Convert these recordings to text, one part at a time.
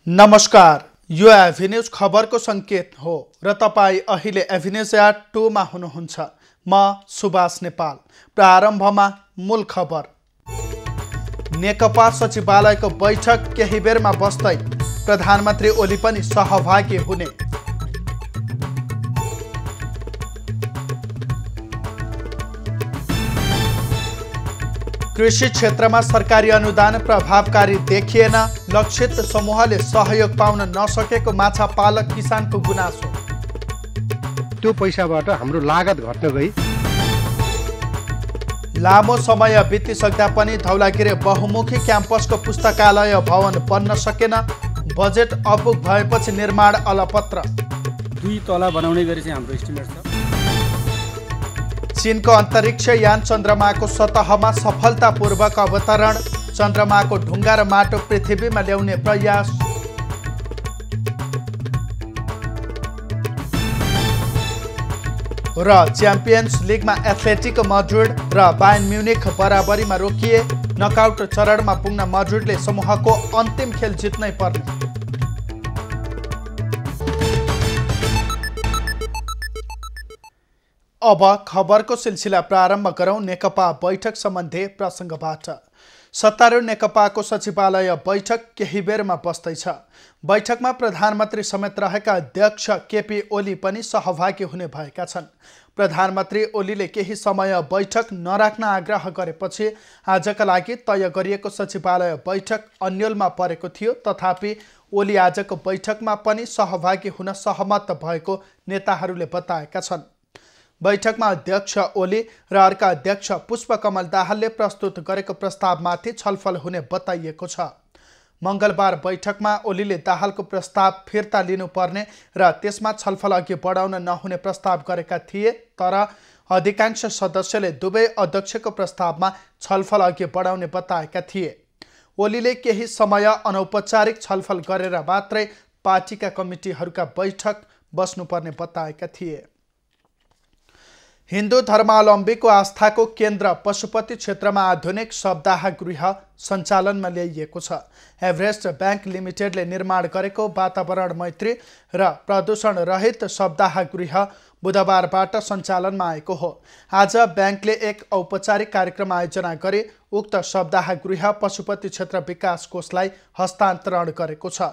नमस्कार, यो एभिन्यूज खबरको संकेत हो र तपाईँ अहिले एभिन्यूज 2 मा हुनुहुन्छ। म सुभाष नेपाल। प्रारम्भमा मूल खबर। नेकपा सचिवालयको बैठक केही बेरमा बस्दै प्रधानमन्त्री ओली पनि सहभागी हुने। कृषि क्षेत्रमा सरकारी अनुदान प्रभावकारी देखिएन, लक्षित समूहले सहयोग पाउन नसकेको माछा पालक किसानको गुनासो। त्यो पैसाबाट हाम्रो लागत घट्न गई। लामो समय बितिसक्दा पनि धौलागिरी बहुमुखी क्याम्पसको पुस्तकालय भवन बन्न सकेन, बजेट अपुग भएपछि निर्माण अलपत्र। 2 तला बनाउने गरी चाहिँ हाम्रो एस्टिमेट छ। चीनको अन्तरिक्ष यान चन्द्रमाको सतहमा सफलतापूर्वक अवतरण, चन्द्रमाको ढुङ्गा र माटो पृथ्वीमा ल्याउने प्रयास। र च्याम्पियन्स लिगमा एथलेटिको मड्रिड र बायर्न म्युनिख बराबरीमा रोकिए, नकआउट चरणमा पुग्न मड्रिडले समूहको अन्तिम खेल जित्नै पर्ने। अब खबरको सिलसिला प्रारम्भ गरौं नेकपा बैठक सम्बन्धी प्रसङ्गबाट। सत्तारूढ नेकपाको सचिवालय बैठक केही बेरमा बस्दैछ। बैठकमा प्रधानमन्त्री समेत रहेका अध्यक्ष केपी ओली पनि सहभागी हुने भएका छन्। प्रधानमन्त्री ओलीले केही समय बैठक नराख्न आग्रह गरेपछि आजका लागि तय गरिएको सचिवालय बैठक अन्यलमा परेको थियो। तथापि ओली आजको बैठकमा पनि सहभागी हुन सहमत भएको नेताहरूले बताएका छन्। बैठकमा अध्यक्ष ओली र अर्का अध्यक्ष पुष्पकमल दाहालले प्रस्तुत गरेको प्रस्तावमाथि छलफल हुने बताइएको छ। मङ्गलबार बैठकमा ओलीले दाहालको प्रस्ताव फिर्ता लिनुपर्ने र त्यसमा छलफल अघि बढाउन नहुने प्रस्ताव गरेका थिए, तर अधिकांश सदस्यले दुवै अध्यक्षको प्रस्तावमा छलफल अघि बढाउने बताएका थिए। ओलीले केही समय अनौपचारिक छलफल गरेर मात्रै पार्टीका कमिटीहरूका बैठक बस्नुपर्ने बताएका थिए। हिन्दू धर्मावलम्बीको आस्थाको केन्द्र पशुपति क्षेत्रमा आधुनिक सप्ताह गृह सञ्चालनमा ल्याइएको छ। एभरेस्ट बैंक लिमिटेडले निर्माण गरेको वातावरण मैत्री र प्रदूषण रहित सप्ताह गृह बुधबारबाट सञ्चालनमा आएको हो। आज ब्याङ्कले एक औपचारिक कार्यक्रम आयोजना गरी उक्त सप्ताह गृह पशुपति क्षेत्र विकास कोषलाई हस्तान्तरण गरेको छ।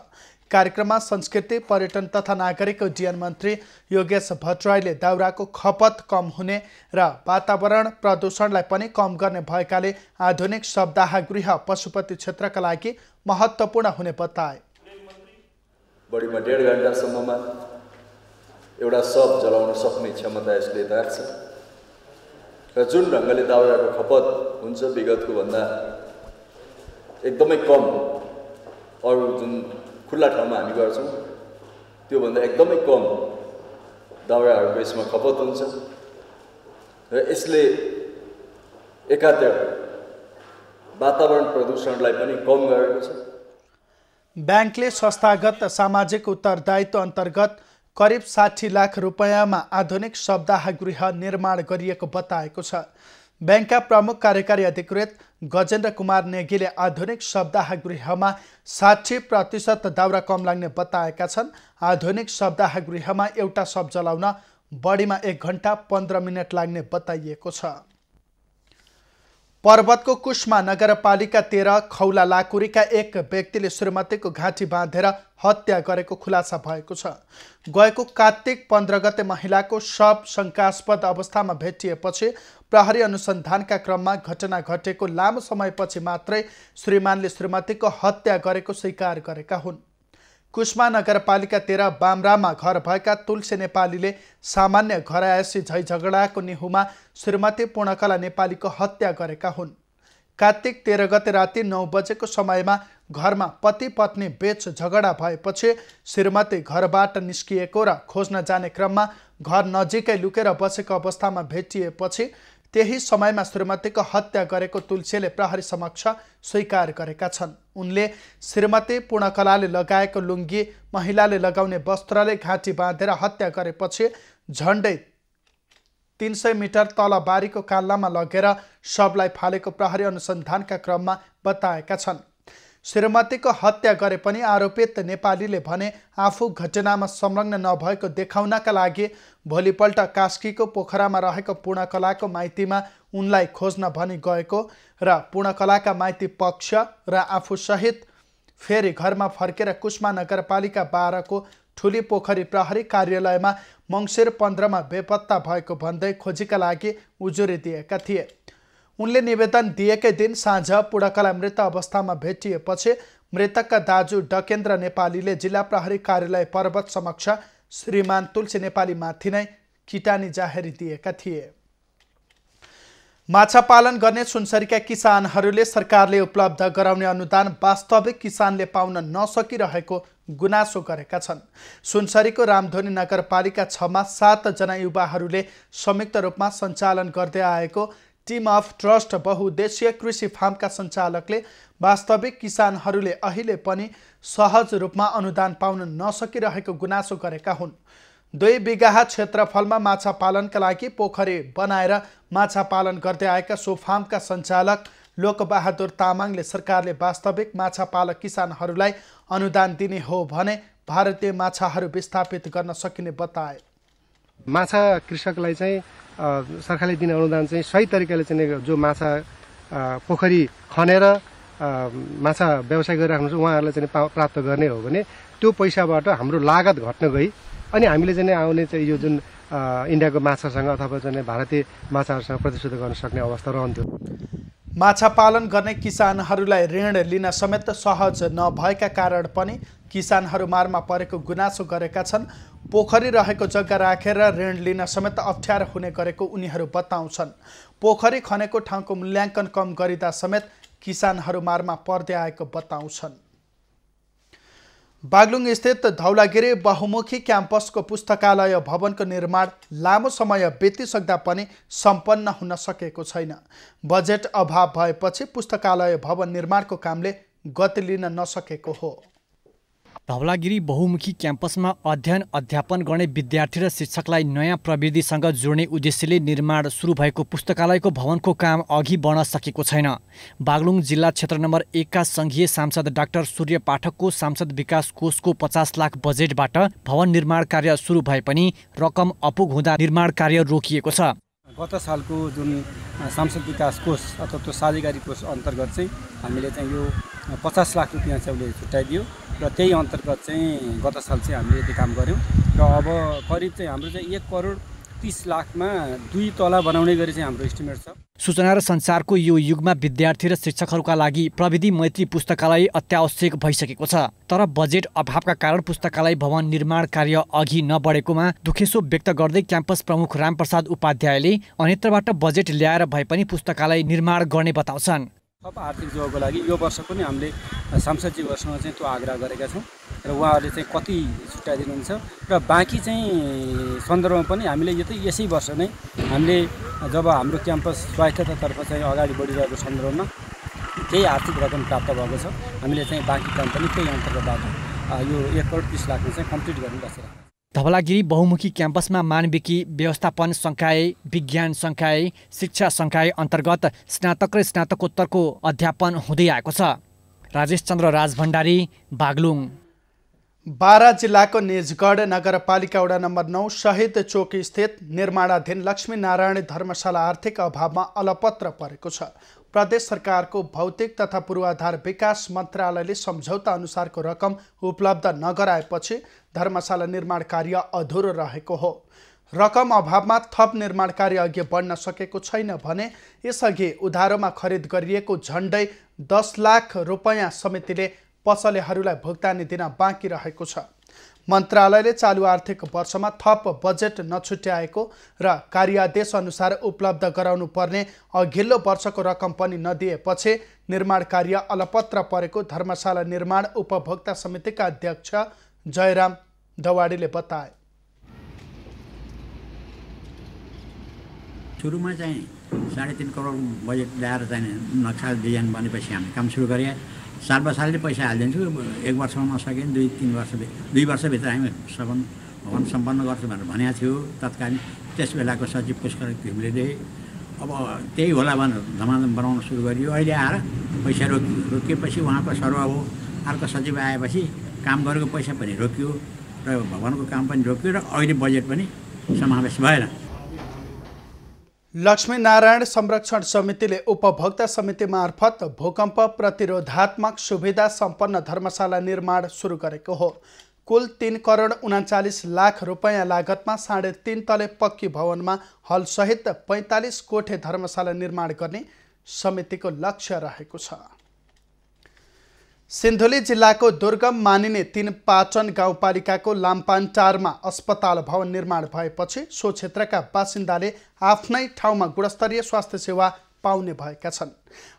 कार्यक्रममा संस्कृति, पर्यटन तथा नागरिक उड्डयन मन्त्री योगेश भट्टराईले दाउराको खपत कम हुने र वातावरण प्रदूषणलाई पनि कम गर्ने भएकाले आधुनिक सप्ताह गृह पशुपति क्षेत्रका लागि महत्त्वपूर्ण हुने बताए। बढीमा 1.5 घण्टासम्ममा एउटा सब जलाउन सक्ने क्षमता यसले राख्छ र जुन ढङ्गले दाउराको खपत हुन्छ विगतको भन्दा एकदमै कम, अरू जुन खुल्ला ठाउँमा हामी गर्छौँ त्योभन्दा एकदमै कम दाउराहरूको यसमा खपत हुन्छ र यसले एकातिर वातावरण प्रदूषणलाई पनि कम गरेको छ। ब्याङ्कले संस्थागत सामाजिक उत्तरदायित्व अन्तर्गत करिब 60 लाख रुपैयाँमा आधुनिक सप्ताह गृह निर्माण गरिएको बताएको छ। ब्याङ्कका प्रमुख कार्यकारी अधिकृत गजेन्द्र कुमार नेगीले आधुनिक सप्ताह गृहमा 60% दाउरा कम लाग्ने बताएका छन्। आधुनिक सप्ताह गृहमा एउटा सब जलाउन बढीमा 1 घण्टा 15 मिनट लाग्ने बताइएको छ। पर्वतको कुश्मा नगरपालिका 13 खौला लाकुरीका एक व्यक्तिले श्रीमतीको घाँटी बाँधेर हत्या गरेको खुलासा भएको छ। गएको कार्तिक 15 गते महिलाको शव शङ्कास्पद अवस्थामा भेटिएपछि प्रहरी अनुसन्धानका क्रममा घटना घटेको लामो समयपछि मात्रै श्रीमानले श्रीमतीको हत्या गरेको स्वीकार गरेका हुन्। कुश्मा नगरपालिका 13 बामरामा घर भएका तुलसी नेपालीले सामान्य घरआयसी झै झगडाको निहुमा श्रीमती पूर्णकला नेपालीको हत्या गरेका हुन्। कार्तिक 13 गते राति 9 बजेको समयमा घरमा पति पत्नी बीच झगडा भएपछि श्रीमती घरबाट निस्किएको र खोज्न जाने क्रममा घर नजिकै लुकेर बसेको अवस्थामा भेटिएपछि त्यही समयमा श्रीमतीको हत्या गरेको तुलसीले प्रहरी समक्ष स्वीकार गरेका छन्। उनले श्रीमती पूर्णकलाले लगाएको लुङ्गी महिलाले लगाउने वस्त्रले घाँटी बाँधेर हत्या गरेपछि झन्डै 300 मिटर तल बारीको काल्लामा लगेर शवलाई फालेको प्रहरी अनुसन्धानका क्रममा बताएका छन्। श्रीमतीको हत्या गरे पनि आरोपित नेपालीले भने आफू घटनामा संलग्न नभएको देखाउनका लागि भोलिपल्ट कास्कीको पोखरामा रहेको पूर्णकलाको माइतीमा उनलाई खोज्न भनी गएको र पूर्णकलाका माइती पक्ष र आफूसहित फेरि घरमा फर्केर कुस्मा नगरपालिका 12 को ठुली पोखरी प्रहरी कार्यालयमा मङ्सिर 15 मा बेपत्ता भएको भन्दै खोजीका लागि उजुरी दिएका थिए। उनले निवेदन दिएकै दिन साँझ पूर्णकला मृत अवस्थामा भेटिएपछि मृतकका दाजु डकेन्द्र नेपालीले जिल्ला प्रहरी कार्यालय पर्वत समक्ष श्रीमान तुलसी नेपालीमाथि नै किटानी जाहेरी दिएका थिए। माछा पालन गर्ने सुनसरीका किसानहरूले सरकारले उपलब्ध गराउने अनुदान वास्तविक किसानले पाउन नसकिरहेको गुनासो गरेका छन्। सुनसरीको रामधुनी नगरपालिका 6 मा 7 जना युवाहरूले संयुक्त रूपमा सञ्चालन गर्दै आएको टिम अफ ट्रस्ट बहुउद्देश्य कृषि फार्मका सञ्चालकले वास्तविक किसानहरूले अहिले पनि सहज रूपमा अनुदान पाउन नसकिरहेको गुनासो गरेका हुन्। 2 बिघा क्षेत्रफलमा माछा पालनका लागि पोखरी बनाएर माछा पालन गर्दै आएका सो फार्मका सञ्चालक लोकबहादुर तामाङले सरकारले वास्तविक माछा पालक किसानहरूलाई अनुदान दिने हो भने भारतीय माछाहरू विस्थापित गर्न सकिने बताए। माछा कृषकलाई चाहिँ सरकारले दिने अनुदान चाहिँ सही तरिकाले चाहिँ जो माछा पोखरी खनेर माछा व्यवसाय गरिराख्नुहुन्छ उहाँहरूलाई चाहिँ प्राप्त गर्ने हो भने त्यो पैसाबाट हाम्रो लागत घट्न गई अनि हामीले चाहिँ आउने चाहिँ यो जुन इन्डियाको माछासँग अथवा चाहिँ भारतीय माछाहरूसँग प्रतिस्पर्धा गर्न सक्ने अवस्था रहन्थ्यो। माछा पालन गर्ने किसानहरूलाई ऋण लिन समेत सहज नभएका कारण पनि किसानहरू मारमा परेको गुनासो गरेका छन्। पोखरी रहेको जग्गा राखेर ऋण लिन समेत अप्ठ्यारो हुने गरेको उनीहरू बताउँछन्। पोखरी खनेको ठाउँको मूल्याङ्कन कम गरिदा समेत किसानहरू मारमा पर्दै आएको बताउँछन्। बागलुङ स्थित धौलागिरी बहुमुखी क्याम्पसको पुस्तकालय भवनको निर्माण लामो समय बितिसक्दा पनि सम्पन्न हुन सकेको छैन। बजेट अभाव भएपछि पुस्तकालय भवन निर्माणको कामले गति लिन नसकेको हो। धौलागिरी बहुमुखी क्याम्पसमा अध्ययन अध्यापन गर्ने विद्यार्थी र शिक्षकलाई नयाँ प्रविधिसँग जोड्ने उद्देश्यले निर्माण सुरु भएको पुस्तकालयको भवनको काम अघि बढ्न सकेको छैन। बागलुङ जिल्ला क्षेत्र नम्बर 1 का संघीय सांसद डाक्टर सूर्य पाठकको सांसद विकास कोषको 50 लाख बजेटबाट भवन निर्माण कार्य सुरु भए पनि रकम अपुग हुँदा निर्माण कार्य रोकिएको छ। गत सालको जुन सांसद विकास कोष अथवा त्यो साझेदारी कोष अन्तर्गत चाहिँ हामीले चाहिँ यो 50 लाख रुपियाँ चाहिँ उसले छुट्याइदियो र त्यही अन्तर्गत चाहिँ गत साल चाहिँ हामीले त्यो काम गऱ्यौँ र अब करिब चाहिँ हाम्रो चाहिँ 1 करोड 30 लाखमा 2 तला बनाउने गरी चाहिँ हाम्रो एस्टिमेट छ। सूचना र सञ्चारको यो युगमा विद्यार्थी र शिक्षकहरूका लागि प्रविधि मैत्री पुस्तकालय अत्यावश्यक भइसकेको छ। तर बजेट अभावका कारण पुस्तकालय भवन निर्माण कार्य अघि नबढेकोमा दुखेसो व्यक्त गर्दै क्याम्पस प्रमुख रामप्रसाद उपाध्यायले अन्यत्रबाट बजेट ल्याएर भए पनि पुस्तकालय निर्माण गर्ने बताउँछन्। थप आर्थिक जोडको लागि यो वर्ष पनि हामीले सांसदजीहरूसँग चाहिँ त्यो आग्रह गरेका छौँ र उहाँहरूले चाहिँ कति छुट्याइदिनुहुन्छ र बाँकी चाहिँ सन्दर्भमा पनि हामीले यसै वर्ष नै हामीले जब हाम्रो क्याम्पस स्वायत्ततातर्फ चाहिँ अगाडि बढिरहेको सन्दर्भमा केही आर्थिक रकम प्राप्त भएको छ। हामीले चाहिँ बाँकी काम पनि त्यही अन्तर्गतबाट यो 1 करोड 30 लाखमा चाहिँ कम्प्लिट गर्नु बसेर धवलागिरी बहुमुखी क्याम्पसमा मानविकी व्यवस्थापन संकाय, विज्ञान संकाय, शिक्षा संकाय अन्तर्गत स्नातक र स्नातकोत्तरको अध्यापन हुँदै आएको छ। राजेश चन्द्र राजभण्डारी, बागलुङ। बारा जिल्लाको निजगढ नगरपालिका वडा नम्बर 9 शहीद चोक स्थित निर्माणाधीन लक्ष्मीनारायण धर्मशाला आर्थिक अभावमा अलपत्र परेको छ। प्रदेश सरकारको भौतिक तथा पूर्वाधार विकास मन्त्रालयले सम्झौता अनुसारको रकम उपलब्ध नगराएपछि धर्मशाला निर्माण कार्य अधुरो रहेको हो। रकम अभावमा थप निर्माण कार्य अघि बढ्न सकेको छैन भने यसअघि उधारोमा खरिद गरिएको झन्डै 10 लाख रुपैयाँ समितिले पसलेहरूलाई भुक्तानी दिन बाँकी रहेको छ। मन्त्रालयले चालु आर्थिक वर्षमा थप बजेट नछुट्याएको र कार्यादेश अनुसार उपलब्ध गराउनु पर्ने अघिल्लो वर्षको रकम पनि नदिएपछि निर्माण कार्य अलपत्र परेको धर्मशाला निर्माण उपभोक्ता समितिका अध्यक्ष जयराम दवाडीले बताए। सुरुमा चाहिँ 3.5 करोड बजेट ल्याएर चाहिँ नक्सा डिजाइन बनेपछि हामी काम सुरु गरे। सालले पैसा हालिदिन्छु, 1 वर्षमा नसके 2 वर्षभित्र हामी भवन सम्पन्न गर्छौँ भनेर भनेको थियो तत्कालीन त्यस बेलाको सचिव पुष्कर घिमिरेले। अब त्यही होला भनेर धमाधम बनाउन सुरु गरियो। अहिले आएर पैसा रोकिएपछि उहाँको सरुवा हो, अर्को सचिव आएपछि काम गरेको पैसा पनि रोकियो र भवनको काम पनि रोकियो र अहिले बजेट पनि समावेश भएन। लक्ष्मीनारायण संरक्षण समितिले उपभोक्ता समिति मार्फत भूकम्प प्रतिरोधात्मक सुविधा सम्पन्न धर्मशाला निर्माण सुरु गरेको हो। कुल 3 करोड 39 लाख रुपैयाँ लागतमा 3.5 तले पक्की भवनमा हलसहित 45 कोठे धर्मशाला निर्माण गर्ने समितिको लक्ष्य रहेको छ। सिन्धुली जिल्लाको दुर्गम मानिने 3 पाटन गाउँपालिकाको लाम्पान्टारमा अस्पताल भवन निर्माण भएपछि सो क्षेत्रका बासिन्दाले आफ्नै ठाउँमा गुणस्तरीय स्वास्थ्य सेवा पाउने भएका छन्।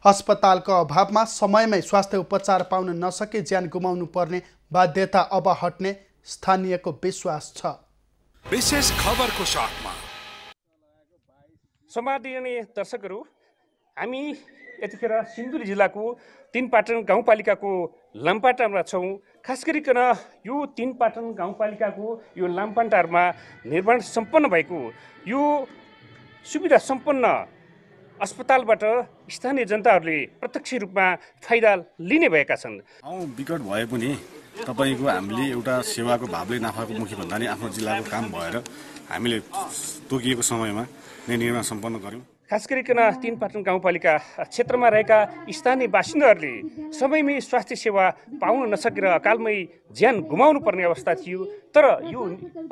अस्पतालको अभावमा समयमै स्वास्थ्य उपचार पाउन नसके ज्यान गुमाउनु पर्ने बाध्यता अब हट्ने स्थानीयको विश्वास छ। विशेष खबरको साथमा सम्माननीय दर्शकहरू, हामी यतिखेर सिन्धुली जिल्लाको 3 पाटन गाउँपालिकाको लाम्पाटारमा छौँ। खास गरिकन यो 3 पाटन गाउँपालिकाको यो लाम्पाटारमा निर्माण सम्पन्न भएको यो सुविधा सम्पन्न अस्पतालबाट स्थानीय जनताहरूले प्रत्यक्ष रूपमा फाइदा लिने भएका छन्। विकट भए पनि तपाईँको हामीले एउटा सेवाको भावले नाफाको मुखी भन्दा नि आफ्नो जिल्लाको काम भएर हामीले तोकिएको समयमा नै निर्माण सम्पन्न गर्यौँ। खास गरिकन 3 पाटन गाउँपालिका क्षेत्रमा रहेका स्थानीय बासिन्दाहरूले समयमै स्वास्थ्य सेवा पाउन नसकेर अकालमै ज्यान गुमाउनु पर्ने अवस्था थियो। तर यो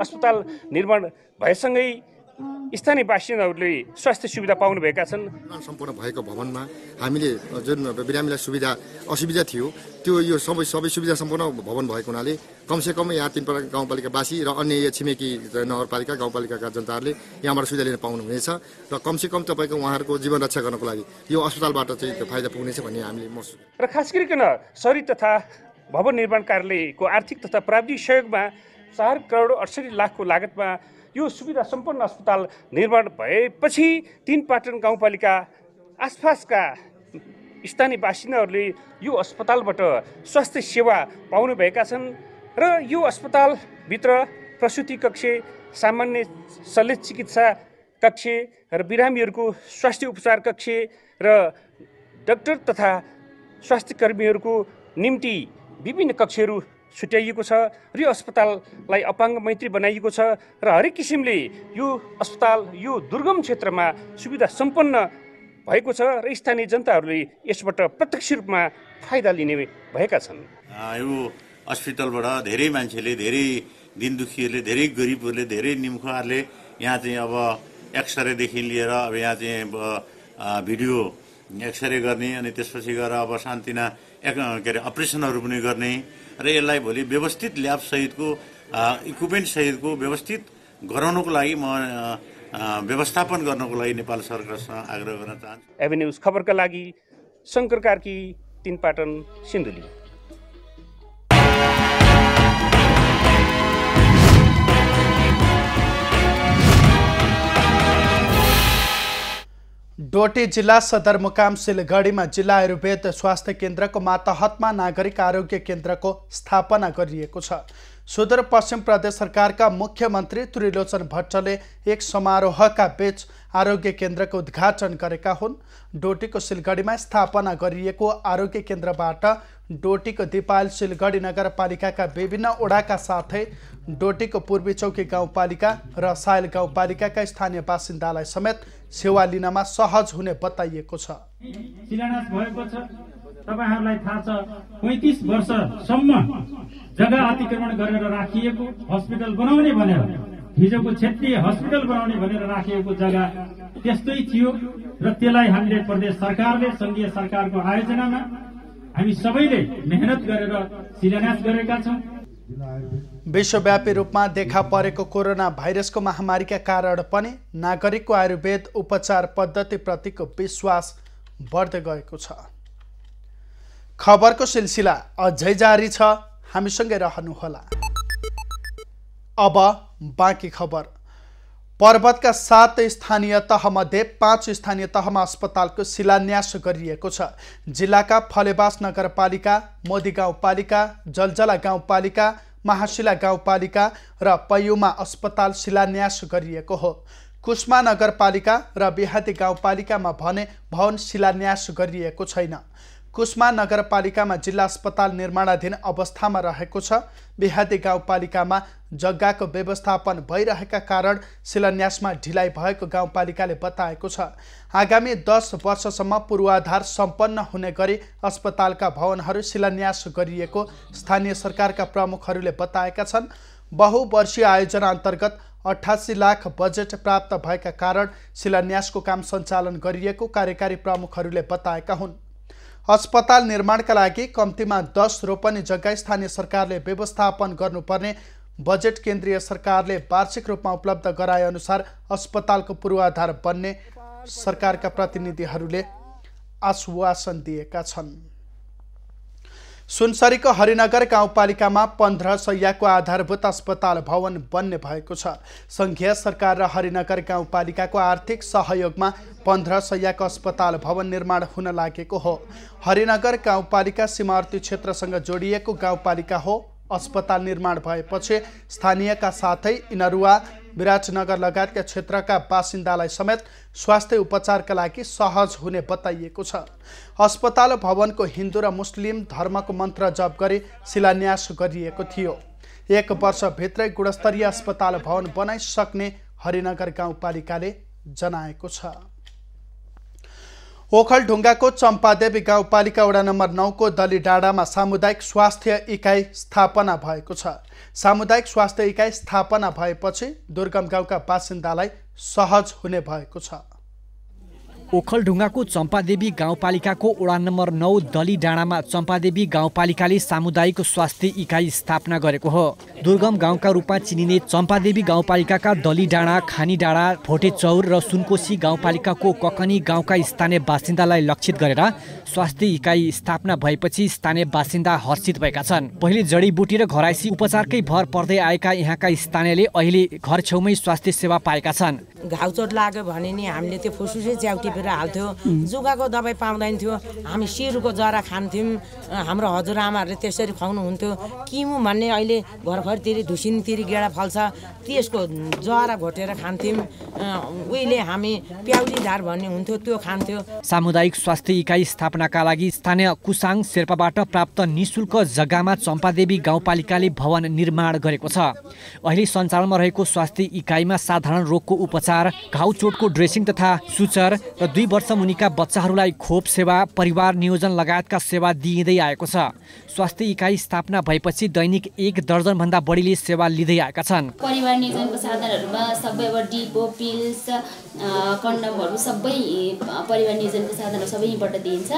अस्पताल निर्माण भएसँगै स्थानीय बासिन्दाहरूले स्वास्थ्य सुविधा पाउनु भएका छन्। सम्पूर्ण भएको भवनमा हामीले जुन बिरामीलाई असुविधा थियो त्यो यो सबै सुविधा सम्पूर्ण भवन भएको हुनाले कमसेकम यहाँ 3 पाटन गाउँपालिकावासी र अन्य छिमेकी नगरपालिका गाउँपालिकाका जनताहरूले यहाँबाट सुविधा लिन पाउनुहुनेछ र कमसेकम तपाईँको उहाँहरूको जीवन रक्षा गर्नको लागि यो अस्पतालबाट चाहिँ फाइदा पुग्नेछ भन्ने हामीले महसुस। र खास गरिकन शहरी तथा भवन निर्माण कार्यालयको आर्थिक तथा प्राविधिक सहयोगमा 4 करोड 68 लाखको लागतमा यो सुविधा सम्पन्न अस्पताल निर्माण भएपछि 3 पाटन गाउँपालिका आसपासका स्थानीय बासिन्दाहरूले यो अस्पतालबाट स्वास्थ्य सेवा पाउनु भएका छन् र यो अस्पतालभित्र प्रसुति कक्ष, सामान्य शल्य चिकित्सा कक्ष र बिरामीहरूको स्वास्थ्य उपचार कक्ष र डाक्टर तथा स्वास्थ्य कर्मीहरूको निम्ति विभिन्न कक्षहरू छुट्याइएको छ र यो अस्पताललाई अपाङ्ग मैत्री बनाइएको छ र हरेक किसिमले यो अस्पताल यो दुर्गम क्षेत्रमा सुविधा सम्पन्न भएको छ र स्थानीय जनताहरूले यसबाट प्रत्यक्ष रूपमा फाइदा लिने भएका छन्। यो अस्पतालबाट धेरै मान्छेले, धेरै दिन दुखीहरूले, धेरै गरिबहरूले, धेरै निम्खुवाहरूले यहाँ चाहिँ अब एक्सरेदेखि लिएर अब यहाँ चाहिँ भिडियो एक्सरे गर्ने अनि त्यसपछि गएर अब सान्तिना के अरे अपरेसनहरू पनि गर्ने र यसलाई भोलि व्यवस्थित ल्याब सहितको इक्विपमेन्ट सहितको व्यवस्थित गराउनको लागि म व्यवस्थापन गर्नको लागि नेपाल सरकारसँग आग्रह गर्न चाहन्छु। एभेन्यूज खबरका लागि शङ्कर कार्की, 3 पाटन, सिन्धुली। डोटी जिल्ला सदरमुकाम सिलगढीमा जिल्ला आयुर्वेद स्वास्थ्य केन्द्रको मातहतमा नागरिक आरोग्य केन्द्रको स्थापना गरिएको छ। सुदूरपश्चिम प्रदेश सरकारका मुख्यमन्त्री त्रिलोचन भट्टले एक समारोहका बीच आरोग्य केन्द्रको उद्घाटन गरेका हुन्। डोटीको सिलगढीमा स्थापना गरिएको आरोग्य केन्द्रबाट डोटीको दिपायल सिलगढी नगरपालिकाका विभिन्न वडाका साथै डोटीको पूर्वी चौकी गाउँपालिका र सायल गाउँपालिकाका स्थानीय बासिन्दालाई समेत सेवा लिनमा सहज हुने बताइएको छ। शिलान्यास भएको छ। तपाईहरुलाई थाहा छ 35 वर्षसम्म जग्गा अतिक्रमण गरेर राखिएको हस्पिटल बनाउने भनेर हिजोको क्षेत्रीय हस्पिटल बनाउने भनेर राखिएको जग्गा त्यस्तै थियो र त्यसलाई हामीले प्रदेश सरकारले संघीय सरकारको आयोजनामा हामी सबैले मेहनत गरेर शिलान्यास गरेका छौं। विश्वव्यापी रूपमा देखा परेको कोरोना भाइरसको महामारीका कारण पनि नागरिकको आयुर्वेद उपचार पद्धति प्रतिको विश्वास बढ्दै गएको छ। खबरको सिलसिला अझै जारी छ, हामीसँगै रहनुहोला। अब बाँकी खबर। पर्वतका 7 स्थानीय तहमध्ये 5 स्थानीय तहमा अस्पतालको शिलान्यास गरिएको छ। जिल्लाका फलेवास नगरपालिका, मोदी गाउँपालिका, जलजला गाउँपालिका, महाशिला गाउँपालिका र पयुमा अस्पताल शिलान्यास गरिएको हो। कुस्मा नगरपालिका र बिहाती गाउँपालिकामा भने भवन शिलान्यास गरिएको छैन। कुस्मा नगरपालिकामा जिल्ला अस्पताल निर्माणाधीन अवस्थामा रहेको छ। बिहाती गाउँपालिकामा जग्गाको व्यवस्थापन भइरहेका कारण शिलान्यासमा ढिलाइ भएको गाउँपालिकाले बताएको छ। आगामी 10 वर्षसम्म पूर्वाधार सम्पन्न हुने गरी अस्पतालका भवनहरू शिलान्यास गरिएको स्थानीय सरकारका प्रमुखहरूले बताएका छन्। बहुवर्षीय आयोजना अन्तर्गत 88 लाख बजेट प्राप्त भएका कारण शिलान्यासको काम सञ्चालन गरिएको कार्यकारी प्रमुखहरूले बताएका हुन्। अस्पताल निर्माणका लागि कम्तीमा 10 रोपनी जग्गा स्थानीय सरकारले व्यवस्थापन गर्नुपर्ने बजेट केन्द्रीय सरकारले वार्षिक रूपमा उपलब्ध गराएअनुसार अस्पतालको पूर्वाधार बन्ने सरकारका प्रतिनिधिहरूले आश्वासन दिएका छन्। सुनसरीको हरिनगर गाउँपालिकामा 15 शय्याको आधारभूत अस्पताल भवन बन्ने भएको छ। सङ्घीय सरकार र हरिनगर गाउँपालिकाको आर्थिक सहयोगमा 15 शय्याको अस्पताल भवन निर्माण हुन लागेको हो। हरिनगर गाउँपालिका सीमावर्ती क्षेत्रसँग जोडिएको गाउँपालिका हो। अस्पताल निर्माण भएपछि स्थानीयका साथै इनरुवा, विराटनगर लगायतका क्षेत्रका बासिन्दालाई समेत स्वास्थ्य उपचारका लागि सहज हुने बताइएको छ। अस्पताल भवनको हिन्दू र मुस्लिम धर्मको मन्त्र जप गरी शिलान्यास गरिएको थियो। 1 वर्षभित्रै गुणस्तरीय अस्पताल भवन बनाइसक्ने हरिनगर गाउँपालिकाले जनाएको छ। ओखलढुङ्गाको चम्पादेवी गाउँपालिका वडा नम्बर 9 को दली डाँडामा सामुदायिक स्वास्थ्य इकाइ स्थापना भएको छ। सामुदायिक स्वास्थ्य इकाइ स्थापना भएपछि दुर्गम गाउँका बासिन्दालाई सहज हुने भएको छ। ओखलढुङ्गाको चम्पादेवी गाउँपालिकाको वडा नम्बर 9 दली डाँडामा चम्पादेवी गाउँपालिकाले सामुदायिक स्वास्थ्य इकाइ स्थापना गरेको हो। दुर्गम गाउँका रूपमा चिनिने चम्पादेवी गाउँपालिकाका दली डाँडा, खानी डाँडा, भोटे चौर र सुनकोशी गाउँपालिकाको ककनी गाउँका स्थानीय बासिन्दालाई लक्षित गरेर स्वास्थ्य इकाइ स्थापना भएपछि स्थानीय बासिन्दा हर्षित भएका छन्। पहिले जडीबुटी र घराइसी उपचारकै भर पर्दै आएका यहाँका स्थानीयले अहिले घर छेउमै स्वास्थ्य सेवा पाएका छन्। घाउचोट लाग्यो भने नि हामीले त्यो फुसफुसे च्याउ टिपेर हाल्थ्यो। जुगाको दबाई पाउँदैन थियो। हामी सिरुको जरा खान्थ्यौँ। हाम्रो हजुरआमाहरूले त्यसरी खुवाउनुहुन्थ्यो। किमु भन्ने अहिले घरघरतिर धुसिनतिर गेडा फल्छ, त्यसको जरा घोटेर खान्थ्यौँ। उहिले हामी प्याउलीधार भन्ने हुन्थ्यो, त्यो खान्थ्यो। सामुदायिक स्वास्थ्य इकाइ स्थापनाका लागि स्थानीय कुसाङ शेर्पाबाट प्राप्त निःशुल्क जग्गामा चम्पादेवी गाउँपालिकाले भवन निर्माण गरेको छ। अहिले सञ्चालनमा रहेको स्वास्थ्य इकाइमा साधारण रोगको उपचार, घाउचोटको ड्रेसिङ तथा सुचर र 2 वर्ष मुनिका बच्चाहरूलाई खोप सेवा, परिवार नियोजन लगायतका सेवा दिइँदै आएको छ। स्वास्थ्य इकाइ स्थापना भएपछि दैनिक 1 दर्जनभन्दा बढीले सेवा लिँदै आएका छन्। परिवार नियोजनको साधनहरूमा सबै अब डिपो, पिल्स, कन्डमहरू सबै परिवार नियोजनको साधनहरू सबै यहीँबाट दिइन्छ।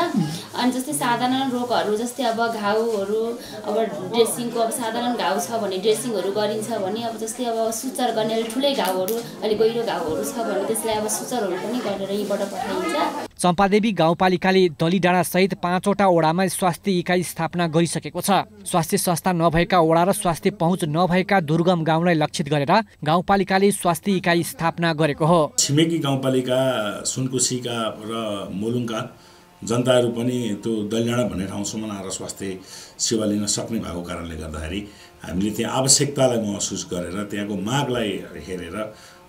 अनि जस्तै साधारण रोगहरू जस्तै अब घाउहरू, अब ड्रेसिङको अब साधारण घाउ छ भने ड्रेसिङहरू गरिन्छ भने, अब जस्तै अब सुचर गर्ने ठुलै घाउहरू, अलि गहिरो घाउहरू छ भने त्यसलाई अब सुचरहरू पनि गरेर यहीँबाट पठाइन्छ। चम्पादेवी गाउँपालिकाले दली डाँडा सहित 5 वटा वडामा स्वास्थ्य इकाइ स्थापना गरिसकेको छ। स्वास्थ्य संस्था नभएका वडा र स्वास्थ्य पहुँच नभएका दुर्गम गाउँलाई लक्षित गरेर गाउँपालिकाले स्वास्थ्य इकाइ स्थापना गरेको हो। छिमेकी गाउँपालिका सुनकोशीका र मुलुङका जनताहरू पनि त्यो दलिडाँडा भन्ने ठाउँसम्म आएर स्वास्थ्य सेवा लिन सक्ने भएको कारणले गर्दाखेरि हामीले त्यहाँ आवश्यकतालाई महसुस गरेर त्यहाँको मागलाई हेरेर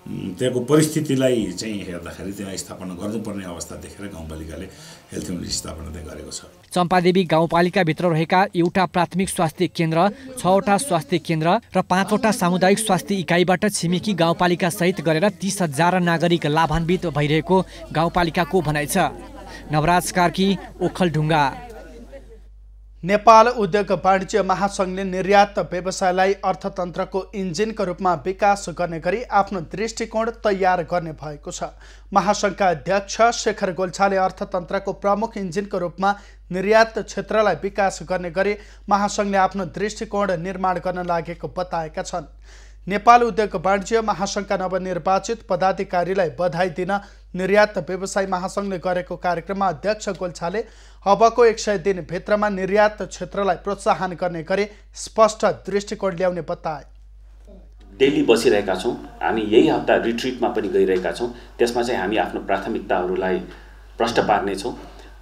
त्यहाँको परिस्थितिलाई चाहिँ हेर्दाखेरि त्यहाँ स्थापना गर्नुपर्ने अवस्था देखेर गाउँपालिकाले हेल्थ युनिट स्थापना चाहिँ गरेको छ। चम्पादेवी गाउँपालिकाभित्र रहेका एउटा प्राथमिक स्वास्थ्य केन्द्र, 6 वटा स्वास्थ्य केन्द्र र 5 वटा सामुदायिक स्वास्थ्य इकाइबाट छिमेकी गाउँपालिका सहित गरेर 30,000 नागरिक लाभान्वित भइरहेको गाउँपालिकाको भनाइ छ। नवराज कार्की, ओखलढुङ्गा। नेपाल उद्योग वाणिज्य महासङ्घले निर्यात व्यवसायलाई अर्थतन्त्रको इन्जिनको रूपमा विकास गर्ने गरी आफ्नो दृष्टिकोण तयार गर्ने भएको छ। महासङ्घका अध्यक्ष शेखर गोल्छाले अर्थतन्त्रको प्रमुख इन्जिनको रूपमा निर्यात क्षेत्रलाई विकास गर्ने गरी महासङ्घले आफ्नो दृष्टिकोण निर्माण गर्न लागेको बताएका छन्। नेपाल उद्योग वाणिज्य महासङ्घका नवनिर्वाचित पदाधिकारीलाई बधाई दिन निर्यात व्यवसाय महासङ्घले गरेको कार्यक्रममा अध्यक्ष गोल्छाले अबको 100 दिनभित्रमा निर्यात क्षेत्रलाई प्रोत्साहन गर्ने गरी स्पष्ट दृष्टिकोण ल्याउने बताए। दिल्ली बसिरहेका छौँ, हामी यही हप्ता रिट्रिटमा पनि गइरहेका छौँ। त्यसमा चाहिँ हामी आफ्नो प्राथमिकताहरूलाई प्रष्ट पार्नेछौँ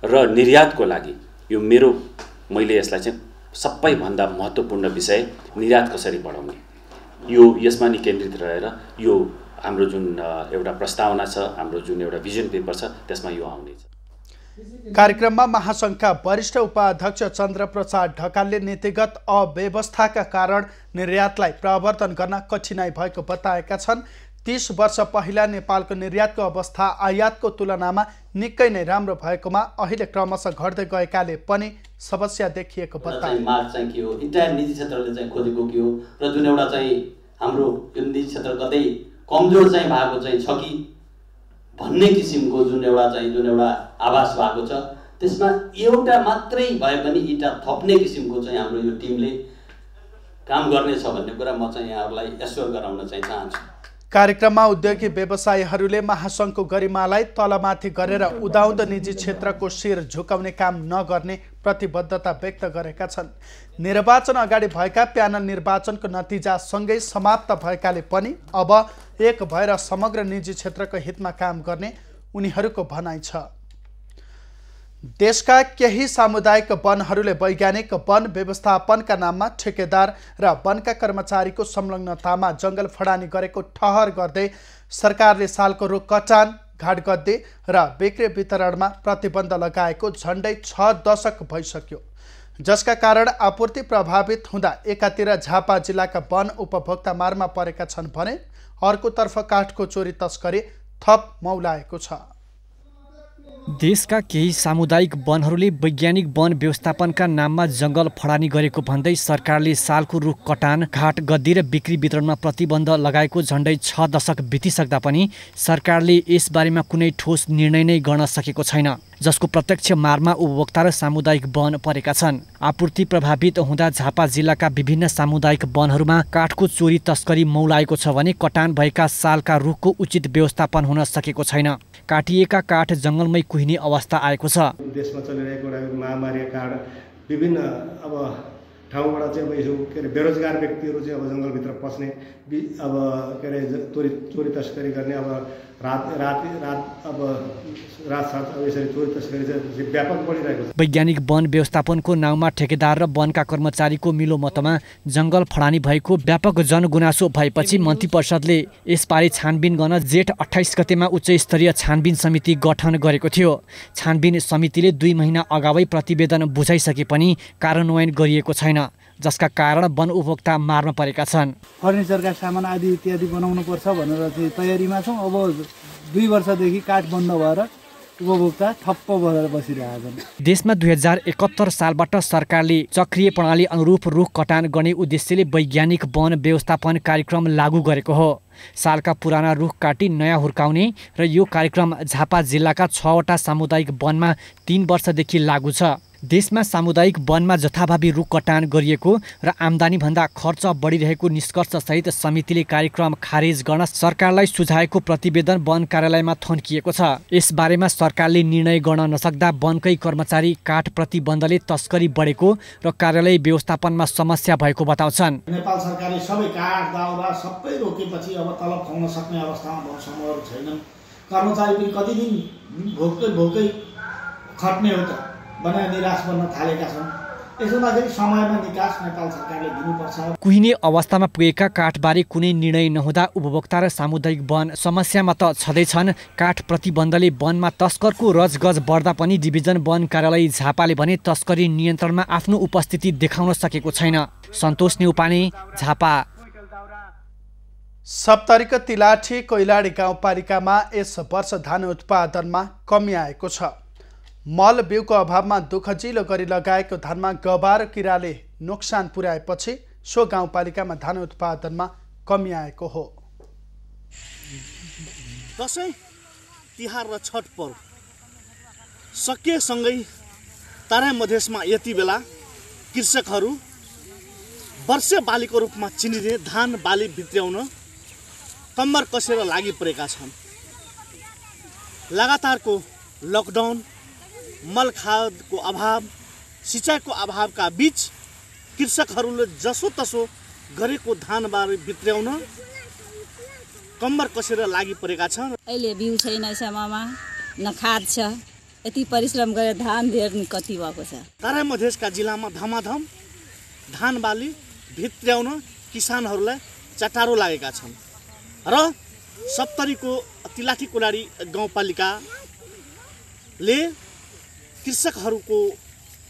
र निर्यातको लागि मैले यसलाई चाहिँ सबैभन्दा महत्त्वपूर्ण विषय निर्यात कसरी बढाउने, यसमा नि केन्द्रित रहेर यो हाम्रो जुन एउटा प्रस्तावना छ, हाम्रो जुन एउटा भिजन पेपर छ, त्यसमा यो आउनेछ। कार्यक्रममा महासङ्घका वरिष्ठ उपाध्यक्ष चन्द्रप्रसाद ढकालले नीतिगत अव्यवस्थाका कारण निर्यातलाई प्रवर्तन गर्न कठिनाई भएको बताएका छन्। 30 वर्ष पहिला नेपालको निर्यातको अवस्था आयातको तुलनामा निकै नै राम्रो भएकोमा अहिले क्रमशः घट्दै गएकाले पनि समस्या देखिएको बताए। माग चाहिँ के हो, इन्टायर निजी क्षेत्रले चाहिँ खोजेको के हो र जुन एउटा चाहिँ हाम्रो यो निजी क्षेत्र कतै कमजोर चाहिँ भएको चाहिँ छ कि भन्ने किसिमको जुन एउटा आभास भएको छ, त्यसमा एउटा मात्रै भए पनि इटा थप्ने किसिमको चाहिँ हाम्रो यो टिमले काम गर्नेछ भन्ने कुरा म चाहिँ यहाँहरूलाई एस्योर गराउन चाहिँ चाहन्छु। कार्यक्रममा उद्योगी व्यवसायीहरूले महासङ्घको गरिमालाई तलमाथि गरेर उदाउँदो निजी क्षेत्रको शिर झुकाउने काम नगर्ने प्रतिबद्धता व्यक्त गरेका छन्। निर्वाचन अगाडि भएका प्यानल निर्वाचनको नतिजासँगै समाप्त भएकाले पनि अब एक भएर समग्र निजी क्षेत्रको हितमा काम गर्ने उनीहरूको भनाइ छ। देशका केही सामुदायिक वनहरूले वैज्ञानिक वन व्यवस्थापनका नाममा ठेकेदार र वनका कर्मचारीको संलग्नतामा जङ्गल फडानी गरेको ठहर गर्दै सरकारले सालको रुख कटान, घाटगद्दी र बिक्री वितरणमा प्रतिबन्ध लगाएको झन्डै 6 दशक भइसक्यो, जसका कारण आपूर्ति प्रभावित हुँदा एकातिर झापा जिल्लाका वन उपभोक्ता मारमा परेका छन् भने अर्कोतर्फ काठको चोरी तस्करी थप मौलाएको छ। देशका केही सामुदायिक वनहरूले वैज्ञानिक वन व्यवस्थापनका नाममा जङ्गल फडानी गरेको भन्दै सरकारले सालको रुख कटान, घाट गद्दी र बिक्री वितरणमा प्रतिबन्ध लगाएको झन्डै 6 दशक बितिसक्दा पनि सरकारले यसबारेमा कुनै ठोस निर्णय नै गर्न सकेको छैन, जसको प्रत्यक्ष मारमा उपभोक्ता र सामुदायिक वन परेका छन्। आपूर्ति प्रभावित हुँदा झापा जिल्लाका विभिन्न सामुदायिक वनहरूमा काठको चोरी तस्करी मौलाएको छ भने कटान भएका सालका रुखको उचित व्यवस्थापन हुन सकेको छैन। काटिएका काठ जङ्गलमै कुहिने अवस्था आएको छ। देशमा चलिरहेको एउटा महामारी कारण विभिन्न अब ठाउँबाट चाहिँ अब यसो के अरे बेरोजगार व्यक्तिहरू चाहिँ अब जङ्गलभित्र पस्ने, अब के अरे चोरी तस्करी गर्ने, अब रात यसरी चोरी तस्करी चाहिँ व्यापक बढिरहेको छ। वैज्ञानिक वन व्यवस्थापनको नाउँमा ठेकेदार र वनका कर्मचारीको मिलोमतमा जङ्गल फडानी भएको व्यापक जनगुनासो भएपछि मन्त्री परिषदले यसबारे छानबिन गर्न जेठ 28 गतेमा उच्च स्तरीय छानबिन समिति गठन गरेको थियो। छानबिन समितिले 2 महिना अगावै प्रतिवेदन बुझाइसके पनि कार्यान्वयन गरिएको छैन, जसका कारण वन उपभोक्ता मारमा परेका छन्। फर्निचरका सामान आदि इत्यादि बनाउनुपर्छ भनेर चाहिँ तयारीमा छौँ। अब 2 वर्षदेखि काठ बन्द भएर उपभोक्ता ठप्प भएर बसिरहेका छन्। देशमा 2071 सालबाट सरकारले चक्रीय प्रणाली अनुरूप रुख कटान गर्ने उद्देश्यले वैज्ञानिक वन व्यवस्थापन कार्यक्रम लागू गरेको हो। सालका पुराना रुख काटी नयाँ हुर्काउने र यो कार्यक्रम झापा जिल्लाका 6वटा सामुदायिक वनमा 3 वर्षदेखि लागू छ। देशमा सामुदायिक वनमा जथाभावी रुख कटान गरिएको र आम्दानीभन्दा खर्च बढिरहेको निष्कर्षसहित समितिले कार्यक्रम खारेज गर्न सरकारलाई सुझाएको प्रतिवेदन वन कार्यालयमा थन्किएको छ। यसबारेमा सरकारले निर्णय गर्न नसक्दा वनकै कर्मचारी काठ प्रतिबन्धले तस्करी बढेको र कार्यालय व्यवस्थापनमा समस्या भएको बताउँछन्। नेपाल सरकारले सबै काठ दाउरा सबै रोकेपछि अब तलब खुवाउन सक्ने अवस्थामा समूहहरू छैनन्। कर्मचारी पनि कति दिन भोकै खट्ने हो त बनाएर निराश बन्न थालेका छन्। यसो हुँदाखेरि समयमा निकास नेपाल सरकारले दिनुपर्छ। कुहिने अवस्थामा पुगेका काठबारे कुनै निर्णय नहुँदा उपभोक्ता र सामुदायिक वन समस्यामा त छँदैछन्। काठ प्रतिबन्धले वनमा तस्करको रजगज बढ्दा पनि डिभिजन वन कार्यालय झापाले भने तस्करी नियन्त्रणमा आफ्नो उपस्थिति देखाउन सकेको छैन। सन्तोष नेउपाने, झापा। सप्तरीको तिलाठी कोइलाडी गाउँपालिकामा यस वर्ष धान उत्पादनमा कमी आएको छ। मल बिउको अभावमा दुःखजिलो गरी लगाएको धानमा गबा र किराले नोक्सान पुर्याएपछि सो गाउँपालिकामा धान उत्पादनमा कमी आएको हो। दसैँ तिहार र छठ पर्व सकिएसँगै तराई मधेसमा यति बेला कृषकहरू वर्षे बालीको रूपमा चिनिने धान बाली भित्र्याउन कम्मर कसेर लागि परेका छन्। लगातारको लकडाउन, मल खादको अभाव, सिँचाइको अभावका बीच कृषकहरूले जसोतसो गरेको धान बाली भित्र्याउन कम्मर कसेर लागि परेका छन्। अहिले बिउ छैन समयमा, न खाद छ, यति परिश्रम गरेर धान धेर्ने कति भएको छ। तराई मधेसका जिल्लामा धमाधम धान बाली भित्र्याउन किसानहरूलाई चटारो लागेका छन् र सप्तरीको तिलाठी कोलाडी गाउँपालिकाले कृषकहरूको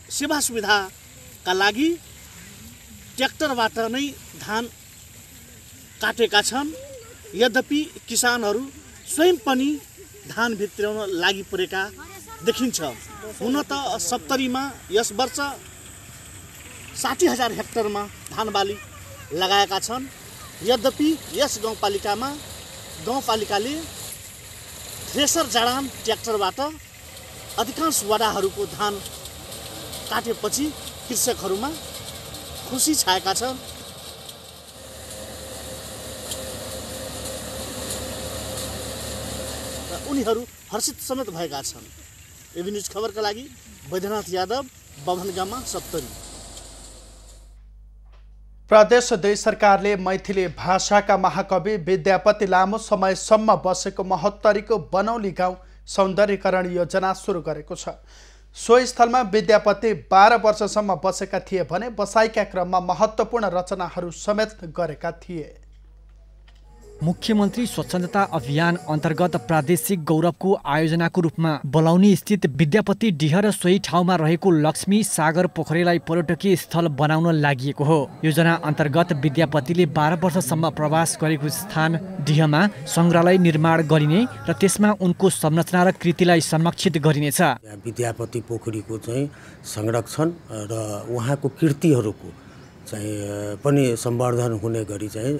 सेवा सुविधाका लागि ट्र्याक्टरबाट नै धान काटेका छन्। यद्यपि किसानहरू स्वयं पनि धान भित्र्याउन लागि परेका देखिन्छ। हुन त सप्तरीमा यस वर्ष 60,000 हेक्टरमा धान बाली लगाएका छन्। यद्यपि यस गाउँपालिकाले थ्रेसर जडान ट्र्याक्टरबाट अधिकांश वडाहरूको धान काटेपछि कृषकहरूमा खुसी छाएका छन्। उनीहरू हर्षित समेत भएका छन्। एबी न्यूज खबरका लागि बैद्यनाथ यादव, बभनगामा, सप्तरी। प्रदेश 2 सरकारले मैथिली भाषाका महाकवि विद्यापति लामो समयसम्म बसेको महोत्तरीको बनौली गाउँ सौन्दर्यीकरण योजना सुरु गरेको छ। सो स्थलमा विद्यापति 12 वर्षसम्म बसेका थिए भने बसाइका क्रममा महत्त्वपूर्ण रचनाहरू समेत गरेका थिए। मुख्यमन्त्री स्वच्छन्दता अभियान अन्तर्गत प्रादेशिक गौरवको आयोजनाको रूपमा बलौनी स्थित विद्यापति डिह र सोही ठाउँमा रहेको लक्ष्मी सागर पोखरीलाई पर्यटकीय स्थल बनाउन लागि हो। योजना अन्तर्गत विद्यापतिले 12 वर्षसम्म प्रवास गरेको स्थान डिहमा सङ्ग्रहालय निर्माण गरिने र त्यसमा उनको संरचना र कृतिलाई संरक्षित गरिनेछ। विद्यापति पोखरीको चाहिँ संरक्षण र उहाँको कृतिहरूको चाहिँ पनि सम्वर्धन हुने गरी चाहिँ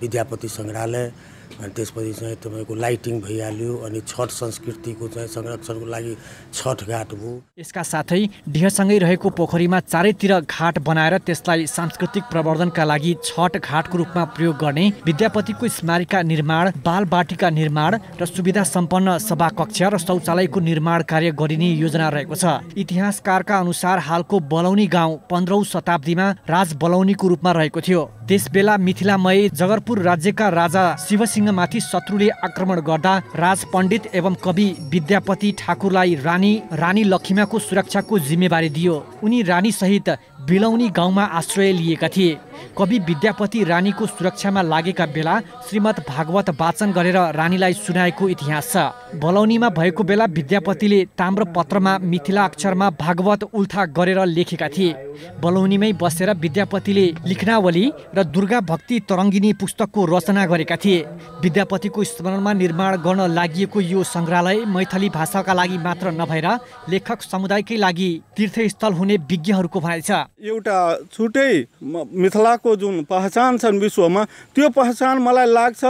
विद्यापति सङ्ग्रहालय अनि त्यसपछि चाहिँ तपाईँको लाइटिङ भइहाल्यो। अनि छठ संस्कृतिको चाहिँ संरक्षणको लागि छठ घाट हो। यसका साथै डिहसँगै रहेको पोखरीमा चारैतिर घाट बनाएर त्यसलाई सांस्कृतिक प्रवर्धनका लागि छठ घाटको रूपमा प्रयोग गर्ने, विद्यापतिको स्मारिका निर्माण, बाल बाटिका निर्माण र सुविधा सम्पन्न सभाकक्ष र शौचालयको निर्माण कार्य गरिने योजना रहेको छ। इतिहासकारका अनुसार हालको बलौनी गाउँ 15औं शताब्दीमा राज बलौनीको रूपमा रहेको थियो। त्यसबेला मिथिलामय जगरपुर राज्यका राजा शिवसिंहमाथि शत्रुले आक्रमण गर्दा राज पण्डित एवं कवि विद्यापति ठाकुरलाई रानी लक्ष्मीको सुरक्षाको जिम्मेवारी दियो। उनी रानी सहित बिलौनी गाउँमा आश्रय लिएका थिए। कवि विद्यापति रानीको सुरक्षामा लागेका बेला श्रीमद् भागवत वाचन गरेर रानीलाई सुनाएको इतिहास छ। बलौनीमा भएको बेला विद्यापतिले ताम्रपत्रमा मिथिला अक्षरमा भागवत उल्था गरेर लेखेका थिए। बलौनीमै बसेर विद्यापतिले लिखनावली र दुर्गा भक्ति तरङ्गिनी पुस्तकको रचना गरेका थिए। विद्यापतिको स्मरणमा निर्माण गर्न लागि यो सङ्ग्रहालय मैथिली भाषाका लागि मात्र नभएर लेखक समुदायकै लागि तीर्थस्थल हुने विज्ञहरूको भनाइ छ। एउटा छुट्टै मिथिलाको जुन पहिचान छन् विश्वमा, त्यो पहिचान मलाई लाग्छ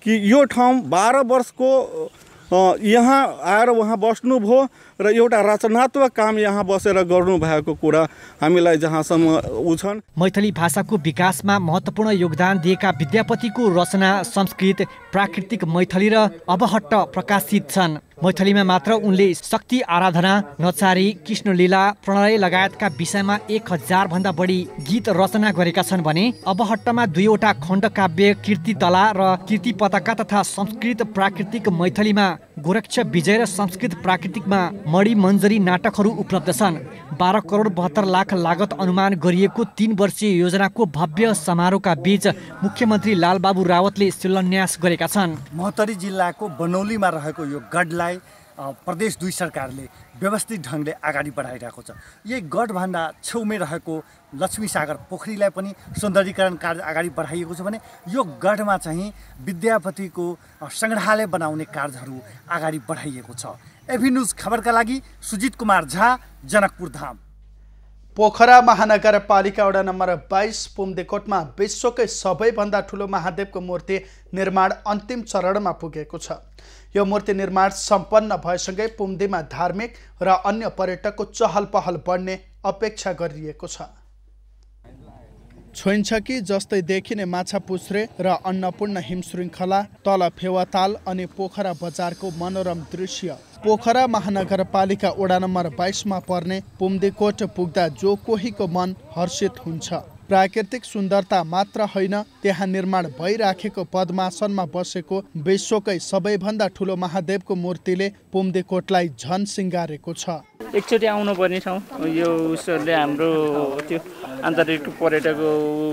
कि यो ठाउँ 12 वर्षको यहाँ आएर उहाँ बस्नुभयो र एउटा रचनात्मक काम यहाँ बसेर गर्नुभएको कुरा हामीलाई जहाँसम्म छन्। मैथिली भाषाको विकासमा महत्त्वपूर्ण योगदान दिएका विद्यापतिको रचना संस्कृत, प्राकृतिक मैथिली र अबहट्ट प्रकाशित छन्। मैथिलीमा मात्र उनले शक्ति आराधना, नचारी, कृष्णलीला, प्रणय लगायतका विषयमा 1000 भन्दा बढी गीत रचना गरेका छन् भने अबहट्टमा 2वटा खण्डकाव्य कीर्तितला र कीर्तिपताका तथा संस्कृत प्राकृतिक मैथिलीमा गोरक्ष विजय र संस्कृत प्राकृतिकमा मणि मञ्जरी नाटकहरू उपलब्ध छन्। 12 करोड 72 लाख लागत अनुमान गरिएको 3 वर्षीय योजनाको भव्य समारोहका बीच मुख्यमन्त्री लालबाबु रावतले शिलान्यास गरेका छन्। महोत्तरी जिल्लाको बनौलीमा रहेको यो गढलाई प्रदेश 2 सरकारले व्यवस्थित ढङ्गले अगाडि बढाइरहेको छ। यही गढभन्दा छेउमै रहेको लक्ष्मी सागर पोखरीलाई पनि सौन्दर्यीकरण कार्य अगाडि बढाइएको छ भने यो गढमा चाहिँ विद्यापतिको सङ्ग्रहालय बनाउने कार्यहरू अगाडि बढाइएको छ। एभी न्यूज खबरका लागि सुजित कुमार झा, जनकपुर धाम। पोखरा महानगरपालिका वडा नम्बर 22 पुमदेकोटमा विश्वकै सबैभन्दा ठुलो महादेवको मूर्ति निर्माण अन्तिम चरणमा पुगेको छ। यो मूर्ति निर्माण सम्पन्न भएसँगै पुमदीमा धार्मिक र अन्य पर्यटकको चहल पहल बढ्ने अपेक्षा गरिएको छ। छोइन्छकी जस्तै देखिने माछापुच्छ्रे र अन्नपूर्ण हिमश्रृङ्खला, तल फेवाताल अनि पोखरा बजारको मनोरम दृश्य पोखरा महानगरपालिका वडा नम्बर 22 मा पर्ने पुमदेकोट पुग्दा जो कोहीको मन हर्षित हुन्छ। प्राकृतिक सुन्दरता मात्र होइन, त्यहाँ निर्माण भइराखेको पद्मासनमा बसेको विश्वकै सबैभन्दा ठुलो महादेवको मूर्तिले पुमदेकोटलाई झन सिँगारेको छ। एकचोटि आउनुपर्ने ठाउँ यो उसहरूले हाम्रो त्यो आन्तरिक पर्यटक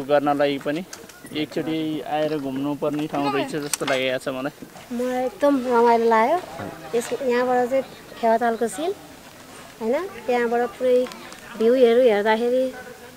गर्नलाई पनि एकचोटि आएर घुम्नुपर्ने ठाउँ रहेछ जस्तो लागेको छ मलाई। मलाई एकदम रमाइलो लाग्यो। यहाँबाट चाहिँ फेवातालको सिन होइन, त्यहाँबाट पुरै भ्यूहरू हेर्दाखेरि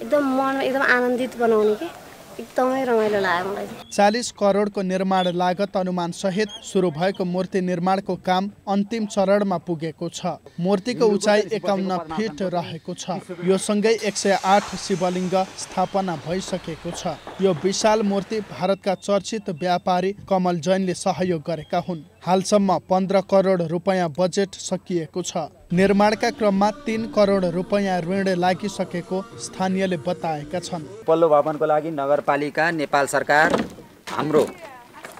एकदम मन एकदम आनन्दित बनाउने कि एकदमै रमाइलो लाग्यो मलाई। 40 करोडको निर्माण लागत अनुमान सहित सुरु भएको मूर्ति निर्माणको काम अन्तिम चरणमा पुगेको छ। मूर्तिको उचाइ 51 फिट रहेको छ। यो सँगै 108 शिवलिङ्ग स्थापना भइसकेको छ। यो विशाल मूर्ति भारतका चर्चित व्यापारी कमल जैनले सहयोग गरेका हुन्। हालसम्म 15 करोड रुपैयाँ बजेट सकिएको छ। निर्माणका क्रममा 3 करोड रुपैयाँ ऋण लागिसकेको स्थानीयले बताएका छन्। पल्लो भवनको लागि नगरपालिका, नेपाल सरकार, हाम्रो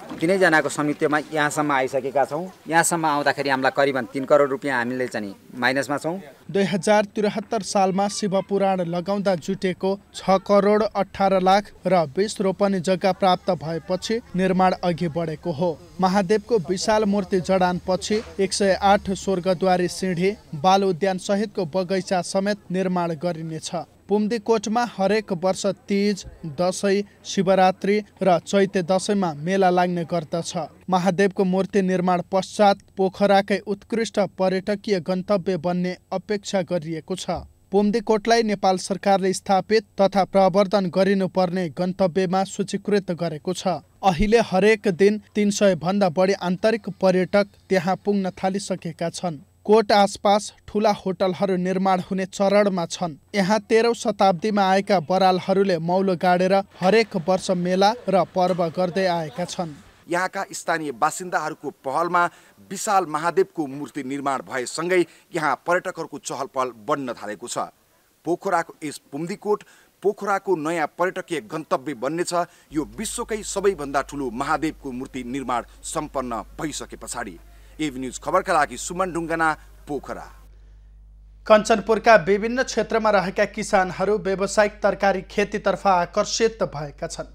तीनैजनाको समितिमा यहाँसम्म आइसकेका छौँ। यहाँसम्म आउँदाखेरि हामीलाई करिबन 3 करोड रुपियाँ हामीले चाहिँ माइनसमा छौँ। 2073 सालमा शिवपुराण लगाउँदा जुटेको 6 करोड 18 लाख र 20 रोपनी जग्गा प्राप्त भएपछि निर्माण अघि बढेको हो। महादेवको विशाल मूर्ति जडानपछि 108 स्वर्गद्वारी सिँढी, बाल उद्यान सहितको बगैँचा समेत निर्माण गरिनेछ। पुम्दीकोटमा हरेक वर्ष तीज, दशैं, शिवरात्रि र चैते दशैंमा मेला लाग्ने गर्दछ। महादेवको मूर्ति निर्माण पश्चात पोखराकै उत्कृष्ट पर्यटकीय गन्तव्य बन्ने अपेक्षा गरिएको छ। पुम्दीकोटलाई नेपाल सरकारले स्थापित तथा प्रवर्धन गरिनुपर्ने गन्तव्यमा सूचीकृत गरेको छ। अहिले हरेक दिन 300 भन्दा बढी आन्तरिक पर्यटक त्यहाँ पुग्न थालिसकेका छन्। कोट आसपास ठूला होटलहरू निर्माण हुने चरणमा छन्। यहाँ 13औं शताब्दीमा आएका बरालहरूले मौलो गाडेर हरेक वर्ष मेला र पर्व गर्दै आएका छन्। यहाँका स्थानीय बासिन्दाहरूको पहलमा विशाल महादेवको मूर्ति निर्माण भएसँगै यहाँ पर्यटकहरूको चहल पहल बढ्न थालेको छ। पोखराको यस पुम्दीकोट पोखराको नयाँ पर्यटकीय गन्तव्य बन्नेछ। यो विश्वकै सबैभन्दा ठुलो महादेवको मूर्ति निर्माण सम्पन्न भइसके पछाडि। एभी न्यूज खबरका लागि सुमन ढुङ्गाना, पोखरा। कञ्चनपुरका विभिन्न क्षेत्रमा रहेका किसानहरू व्यावसायिक तरकारी खेतीतर्फ आकर्षित भएका छन्।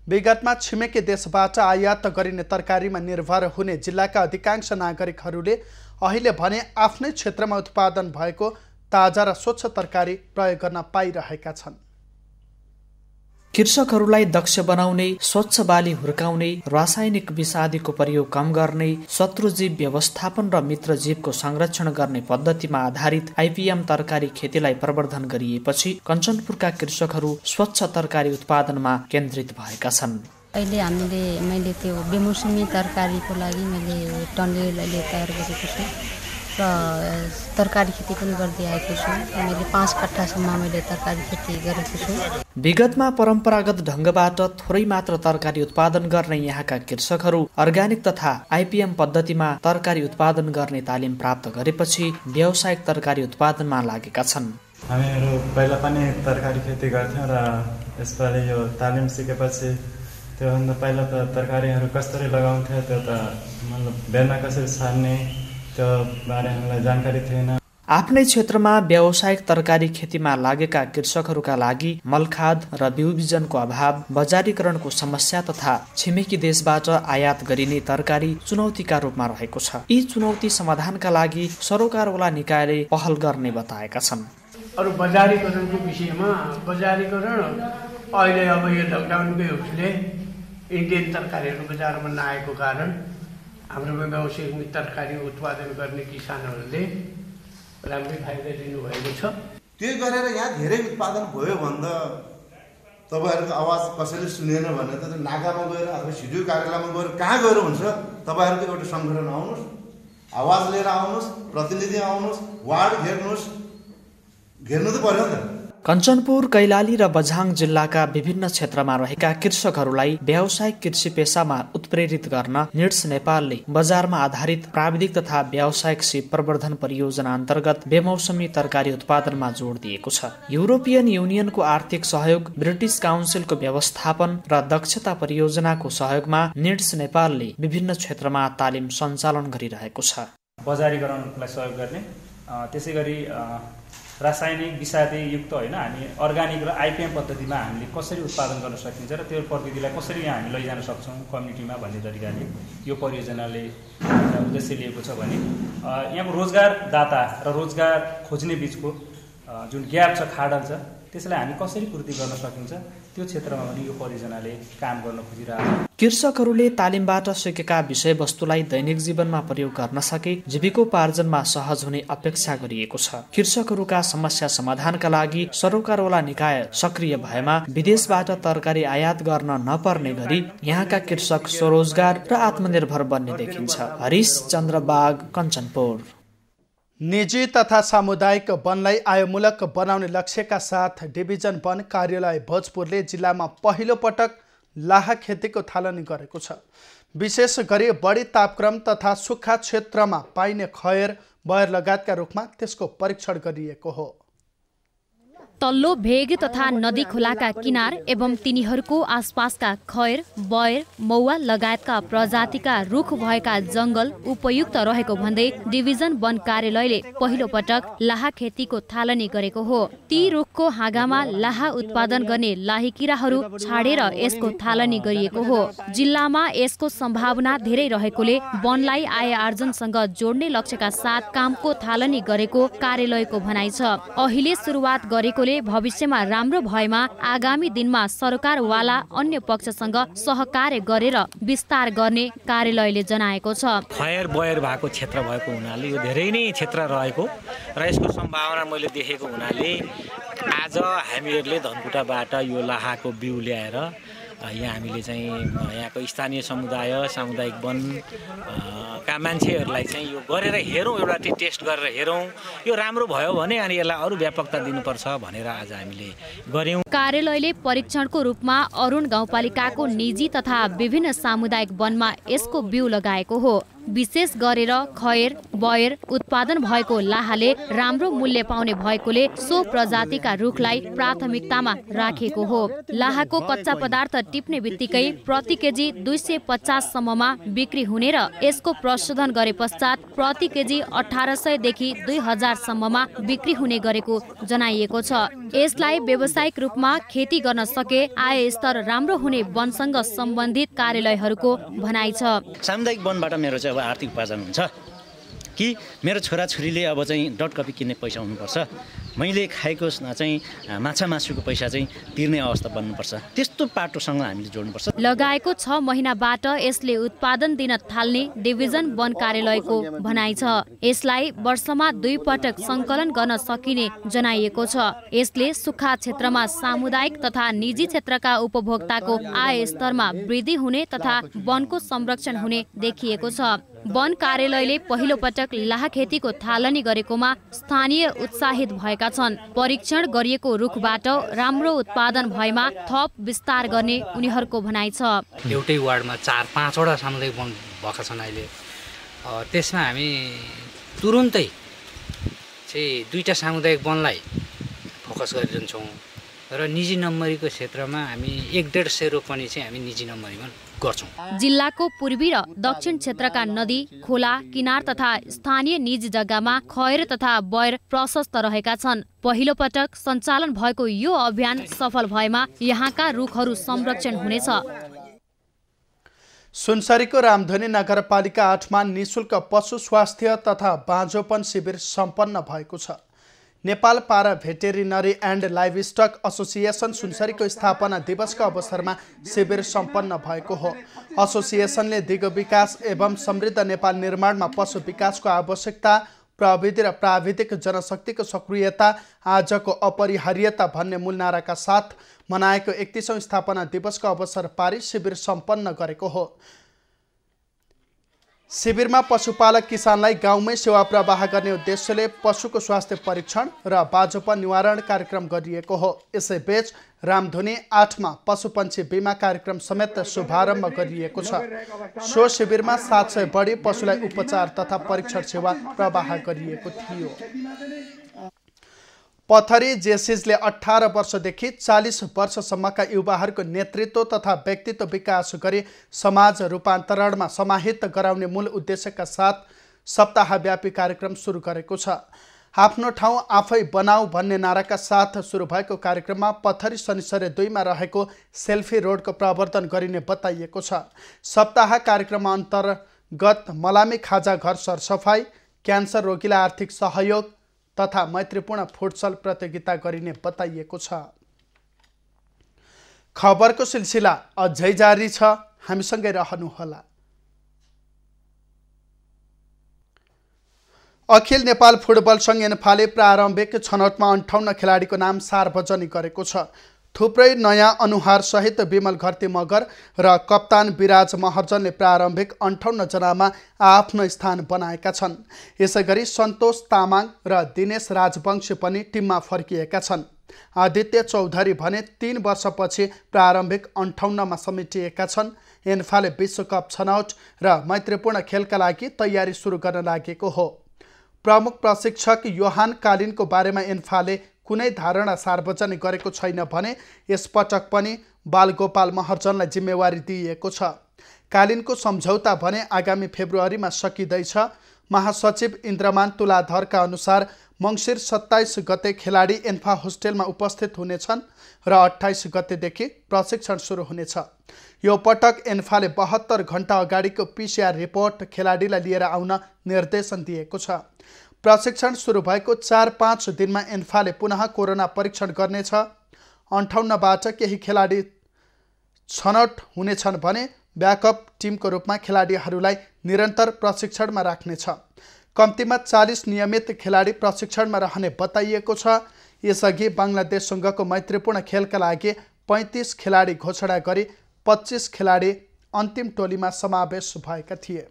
विगतमा छिमेकी देशबाट आयात गरिने तरकारीमा निर्भर हुने जिल्लाका अधिकांश नागरिकहरूले अहिले भने आफ्नै क्षेत्रमा उत्पादन भएको ताजा र स्वच्छ तरकारी प्रयोग गर्न पाइरहेका छन्। कृषकहरूलाई दक्ष बनाउने, स्वच्छ बाली हुर्काउने, रासायनिक विषादीको प्रयोग कम गर्ने, शत्रुजीव व्यवस्थापन र मित्रजीवको संरक्षण गर्ने पद्धतिमा आधारित आइपिएम तरकारी खेतीलाई प्रवर्धन गरिएपछि कञ्चनपुरका कृषकहरू स्वच्छ तरकारी उत्पादनमा केन्द्रित भएका छन्। अहिले मैले त्यो बेमौसमी तरकारीको लागि मैले टन्नेल अहिले तयार गरेको छु र तरकारी खेती पनि गर्दै आएको छु। मैले 5 कट्ठासम्म मैले तरकारी खेती गरेको छु। विगतमा परम्परागत ढङ्गबाट थोरै मात्र तरकारी उत्पादन गर्ने यहाँका कृषकहरू अर्ग्यानिक तथा आइपिएम पद्धतिमा तरकारी उत्पादन गर्ने तालिम प्राप्त गरेपछि व्यावसायिक तरकारी उत्पादनमा लागेका छन्। हामीहरू पहिला पनि तरकारी खेती गर्थ्यौँ र यसपालि यो तालिम सिकेपछि त्योभन्दा पहिला त तरकारीहरू कसरी लगाउँथ्यो त्यो त मतलब बेलमा कसरी सार्ने त्यो बारे हामीलाई जानकारी थिएन। आफ्नै क्षेत्रमा व्यावसायिक तरकारी खेतीमा लागेका कृषकहरूका लागि मलखाद र बिउ बिजनको अभाव, बजारीकरणको समस्या तथा छिमेकी देशबाट आयात गरिने तरकारी चुनौतीका रूपमा रहेको छ। यी चुनौती समाधानका लागि सरोकारवाला निकायले पहल गर्ने बताएका छन्। अरू बजारीकरणको विषयमा बजारीकरण अहिले अब यो लकडाउनकै उसले इन्डियन तरकारीहरू बजारमा नआएको कारण हाम्रोमा व्यावसायिक तरकारी उत्पादन गर्ने किसानहरूले राम्रै फाइदा लिनुभएको छ। त्यही गरेर यहाँ धेरै उत्पादन भयो भन्दा तपाईँहरूको आवाज कसैले सुनेन भने त नाकामा गएर अथवा सिडिओ कार्यालयमा गएर कहाँ गएर हुन्छ? तपाईँहरूको एउटा सङ्गठन आउनुहोस्, आवाज लिएर आउनुहोस्, प्रतिनिधि आउनुहोस्, वार्ड घेर्नु त पर्यो नि त। कञ्चनपुर, कैलाली र बझाङ जिल्लाका विभिन्न क्षेत्रमा रहेका कृषकहरूलाई व्यावसायिक कृषि पेसामा उत्प्रेरित गर्न निड्स नेपालले बजारमा आधारित प्राविधिक तथा व्यावसायिक सिप प्रवर्धन परियोजना अन्तर्गत बेमौसमी तरकारी उत्पादनमा जोड दिएको छ। युरोपियन युनियनको आर्थिक सहयोग, ब्रिटिस काउन्सिलको व्यवस्थापन र दक्षता परियोजनाको सहयोगमा निड्स नेपालले विभिन्न क्षेत्रमा तालिम सञ्चालन गरिरहेको छ। बजारीकरणलाई सहयोग गर्ने, त्यसै गरी रासायनिक विषादी युक्त होइन हामी अर्ग्यानिक र आइपिएम पद्धतिमा हामीले कसरी उत्पादन गर्न सकिन्छ र त्यो प्रविधिलाई कसरी यहाँ हामी लैजान सक्छौँ कम्युनिटीमा भन्ने तरिकाले यो परियोजनाले उद्देश्य लिएको छ भने यहाँको रोजगारदाता र रोजगार खोज्ने बिचको जुन ग्याप छ, खाडल छ, त्यसलाई हामी कसरी पूर्ति गर्न सकिन्छ त्यो क्षेत्रमा पनि यो परियोजनाले काम गर्न खोजिरहेको छ। कृषकहरूले तालिमबाट सिकेका विषयवस्तुलाई दैनिक जीवनमा प्रयोग गर्न सके जीविकोपार्जनमा सहज हुने अपेक्षा गरिएको छ। कृषकहरूका समस्या समाधानका लागि सरकारवाला निकाय सक्रिय भएमा विदेशबाट तरकारी आयात गर्न नपर्ने गरी यहाँका कृषक स्वरोजगार र आत्मनिर्भर बन्ने देखिन्छ। हरिश चन्द्र बाग, कञ्चनपुर। निजी तथा सामुदायिक वनलाई आयमूलक बनाउने लक्ष्यका साथ डिभिजन वन कार्यालय भोजपुरले जिल्लामा पहिलो पटक लाहा खेतीको थालनी गरेको छ। विशेष गरी बढी तापक्रम तथा सुक्खा क्षेत्रमा पाइने खयर, बयर लगायतका रूपमा त्यसको परीक्षण गरिएको हो। तल्लो भेग तथा नदी खोलाका किनार एवं तिनीहरूको आसपासका खयर, बयर, मौवा लगायतका प्रजातिका रुख भएका जंगल उपयुक्त रहेको भन्दै डिभिजन वन कार्यालयले पहिलो पटक लाहा खेतीको थालनी गरेको हो। ती रुखको हाँगामा लाहा उत्पादन गर्ने लाहीकिराहरू छाडेर यसको थालनी गरिएको हो। जिल्लामा यसको सम्भावना धेरै रहेकोले वनलाई आय आर्जनसँग जोड्ने लक्ष्यका साथ कामको थालनी गरेको कार्यालयको भनाइ छ। अहिले सुरुवात गरेकोले भविष्यमा राम्रो भएमा आगामी दिनमा सरकारवाला अन्य पक्षसँग सहकार्य गरेर विस्तार गर्ने कार्यालयले जनाएको छ। खयर बयर भएको क्षेत्र भएको हुनाले यो धेरै नै क्षेत्र रहेको र यसको सम्भावना मैले देखेको हुनाले आज हामीहरूले धनकुटाबाट यो लाहाको बिउ ल्याएर यहाँ हामीले चाहिँ यहाँको स्थानीय समुदाय, सामुदायिक वन का मान्छेहरूलाई चाहिँ यो गरेर हेरौँ, एउटा टेस्ट गरेर हेरौँ, यो राम्रो भयो भने अनि यसलाई अरू व्यापकता दिनुपर्छ भनेर आज हामीले गर्यौँ। कार्यालयले परीक्षणको रूपमा अरुण गाउँपालिकाको निजी तथा विभिन्न सामुदायिक वनमा यसको बिउ लगाएको हो। विशेष गरेर खयर, बयर उत्पादन भएको लाहाले राम्रो मूल्य पाउने भएकोले सो प्रजातिका रुखलाई प्राथमिकतामा राखेको हो। लाहाको कच्चा पदार्थ टिप्ने बित्तिकै प्रति केजी 250 सम्ममा बिक्री हुने र यसको प्रशोधन गरे पश्चात प्रति केजी 1800 देखि 2000 सम्ममा बिक्री हुने गरेको जनाइएको छ। यसलाई व्यावसायिक रूपमा खेती गर्न सके आय स्तर राम्रो हुने वनसँग सम्बन्धित कार्यालयहरूको भनाइ छ। सामुदायिक वनबाट मेरो चाहिँ अब आर्थिक उपार्जन हुन्छ कि मेरो छोराछोरीले अब चाहिँ डट कपी किन्ने पैसा हुनुपर्छ, मैले खाएको चाहिँ माछा मासुको पैसा चाहिँ तिर्ने अवस्था बन्नुपर्छ, त्यस्तो पाटोसँग हामीले जोड्नुपर्छ। लगाएको 6 महिनाबाट यसले उत्पादन दिन थाल्ने डिभिजन वन कार्यालयको भनाइ छ। यसलाई वर्षमा 2 पटक सङ्कलन गर्न सकिने जनाइएको छ। यसले सुक्खा क्षेत्रमा सामुदायिक तथा निजी क्षेत्रका उपभोक्ताको आय स्तरमा वृद्धि हुने तथा वनको संरक्षण हुने देखिएको छ। वन कार्यालयले पहिलो पटक लाहा खेतीको थालनी गरेकोमा स्थानीय उत्साहित भएका छन्। परीक्षण गरिएको रुखबाट राम्रो उत्पादन भएमा थप विस्तार गर्ने उनीहरूको भनाइ छ। एउटै वार्डमा 4-5 वटा सामुदायिक वन भएका छन् अहिले। त्यसमा हामी तुरुन्तै चाहिँ 2टा सामुदायिक वनलाई फोकस गरिरहन्छौँ र निजी नम्बरीको क्षेत्रमा हामी 150 रोपनी चाहिँ हामी निजी नम्बरीमा गर्छौं। जिल्लाको पूर्वी र दक्षिण क्षेत्रका नदी, खोला, किनार तथा स्थानीय निजी जग्गामा खयर तथा बयर प्रशस्त रहेका छन्। पहिलो पटक सञ्चालन भएको यो अभियान सफल भएमा यहाँका रुखहरू संरक्षण हुनेछ। सुनसरीको रामधनी नगरपालिका 8मा निःशुल्क पशु स्वास्थ्य तथा बाँझोपन शिविर सम्पन्न भएको छ। नेपाल पारा भेटेरिनरी एन्ड लाइभस्टक एसोसिएसन सुनसरीको स्थापना दिवसको अवसरमा शिविर सम्पन्न भएको हो। एसोसिएसनले दिगो विकास एवं समृद्ध नेपाल निर्माणमा पशु विकासको आवश्यकता, प्रविधि र प्राविधिक जनशक्तिको सक्रियता आजको अपरिहार्यता भन्ने मूल नाराका साथ मनाएको 31औं स्थापना दिवसको अवसर पारी शिविर सम्पन्न गरेको हो। शिविरमा पशुपालक किसानलाई गाउँमै सेवा प्रवाह गर्ने उद्देश्यले पशुको स्वास्थ्य परीक्षण र बाँझोपन निवारण कार्यक्रम गरिएको हो। यसैबीच रामधुनी 8मा पशुपन्छी बिमा कार्यक्रम समेत शुभारम्भ गरिएको छ। सो शिविरमा 700 बढी पशुलाई उपचार तथा परीक्षण सेवा प्रवाह गरिएको थियो। पथरी जेसिजले 18 वर्षदेखि 40 वर्षसम्मका युवाहरूको नेतृत्व तथा व्यक्तित्व विकास गरी समाज रूपान्तरणमा समाहित गराउने मूल उद्देश्यका साथ सप्ताहव्यापी कार्यक्रम सुरु गरेको छ। आफ्नो ठाउँ आफै बनाऊ भन्ने नाराका साथ सुरु भएको कार्यक्रममा पथरी शनिश्चर्य 2मा रहेको सेल्फी रोडको प्रवर्धन गरिने बताइएको छ। सप्ताह कार्यक्रममा अन्तर्गत मलामी खाजा घर सरसफाई, क्यान्सर रोगीलाई आर्थिक सहयोग, तथा मैत्रीपूर्ण फुटसल प्रतियोगिता गरिने बताइएको छ। खबरको सिलसिला अझै जारी छ, हामीसँगै रहनुहोला। अखिल नेपाल फुटबल सङ्घ एन्फाले प्रारम्भिक छनौटमा 58 खेलाडीको नाम सार्वजनिक गरेको छ। थुप्रै नयाँ अनुहार सहित विमल घरती मगर र कप्तान विराज महर्जनले प्रारम्भिक 58 जनामा आफ्नो स्थान बनाएका छन्। यसैगरी सन्तोष तामाङ र दिनेश राजवंशी पनि टिममा फर्किएका छन्। आदित्य चौधरी भने 3 वर्षपछि प्रारम्भिक 58 मा समेटिएका छन्। एन्फाले विश्वकप छनौट र मैत्रीपूर्ण खेलका लागि तयारी सुरु गर्न लागेको हो। प्रमुख प्रशिक्षक योहान कालिनको बारेमा एन्फाले कुनै धारणा सार्वजनिक गरेको छैन भने यसपटक पनि बालगोपाल महर्जनलाई जिम्मेवारी दिइएको छ। कालिनको सम्झौता भने आगामी फेब्रुअरीमा सकिँदैछ। महासचिव इन्द्रमान तुलाधरका अनुसार मङ्सिर 27 गते खेलाडी एन्फा होस्टेलमा उपस्थित हुनेछन् र 28 गतेदेखि प्रशिक्षण सुरु हुनेछ। यो पटक एन्फाले 72 घण्टा अगाडिको PCR रिपोर्ट खेलाडीलाई लिएर आउन निर्देशन दिएको छ। प्रशिक्षण सुरु भएको 4-5 दिनमा एन्फाले पुनः कोरोना परीक्षण गर्नेछ। 58बाट केही खेलाडी छनौट हुनेछन् भने ब्याकअप टिमको रूपमा खेलाडीहरूलाई निरन्तर प्रशिक्षणमा राख्नेछ। कम्तीमा 40 नियमित खेलाडी प्रशिक्षणमा रहने बताइएको छ। यसअघि बङ्गलादेशसँगको मैत्रीपूर्ण खेलका लागि 35 खेलाडी घोषणा गरी 25 खेलाडी अन्तिम टोलीमा समावेश भएका थिए।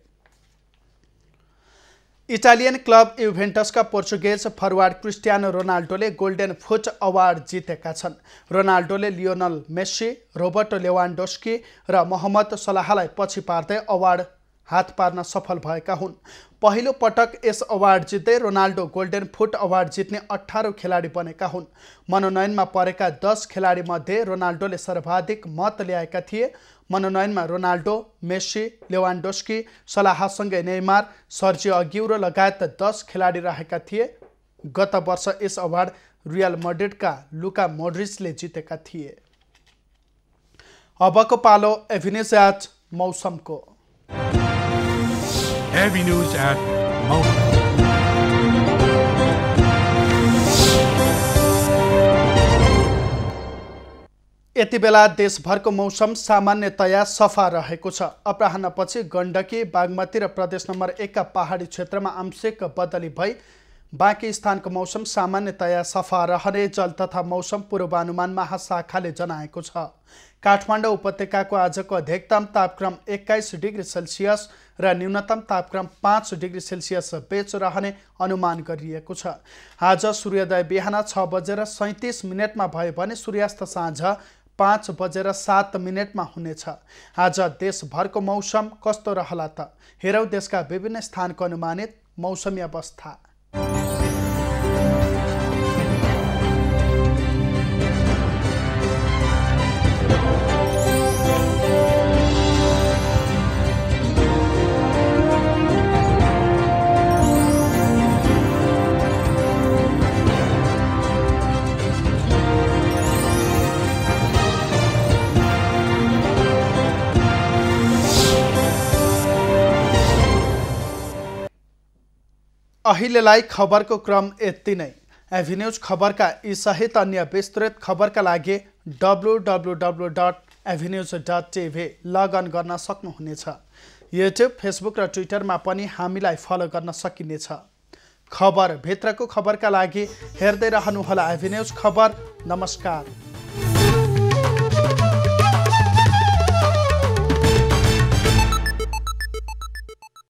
इटालियन क्लब युभेन्टसका पोर्चुगेज फरवार्ड क्रिस्टियानो रोनाल्डोले गोल्डन फुट अवार्ड जितेका छन्। रोनाल्डोले लियोनल मेस्सी, रोबर्टो लेवान्डोस्की र मोहम्मद सलाहलाई पछि पार्दै अवार्ड हात पार्न सफल भएका हुन्। पहिलो पटक यस अवार्ड जित्दै रोनाल्डो गोल्डन फुट अवार्ड जित्ने 18 खेलाडी बनेका हुन्। मनोनयनमा परेका 10 खेलाडीमध्ये रोनाल्डोले सर्वाधिक मत ल्याएका थिए। मनोनयनमा रोनाल्डो, मेस्सी, लेवान्डोस्की, सलाहसँगै नेइमार, सर्जियो अग्युरो लगायत 10 खेलाडी रहेका थिए। गत वर्ष यस अवार्ड रियल मैड्रिडका लुका मोड्रिचले जितेका थिए। अबको पालो एभिन्यूज एट मौसमको। Avenues at Mount. यति बेला देशभरको मौसम सामान्यतया सफा रहेको छ। अपराह्नपछि गण्डकी, बागमती र प्रदेश नम्बर 1 का पहाडी क्षेत्रमा आंशिक बदली भई बाँकी स्थानको मौसम सामान्यतया सफा रहने जल तथा मौसम पूर्वानुमान महाशाखाले जनाएको छ। काठमाडौँ उपत्यकाको आजको अधिकतम तापक्रम 21 डिग्री सेल्सियस र न्यूनतम तापक्रम 5 डिग्री सेल्सियस बीच रहने अनुमान गरिएको छ। आज सूर्योदय बिहान 6:37 भयो भने सूर्यास्त साँझ 5:07 हुनेछ। आज देशभरको मौसम कस्तो रहला त हेरौँ देशका विभिन्न स्थानको अनुमानित मौसमी अवस्था। अहिलेलाई खबरको क्रम यति नै। एभिन्यूज खबरका यी सहित अन्य विस्तृत खबरका लागि www.avenews.tv लगअन गर्न सक्नुहुनेछ। युट्युब, फेसबुक र ट्विटरमा पनि हामीलाई फलो गर्न सकिनेछ। खबर भित्रको खबरका लागि हेर्दै रहनुहोला एभिन्यूज खबर। नमस्कार।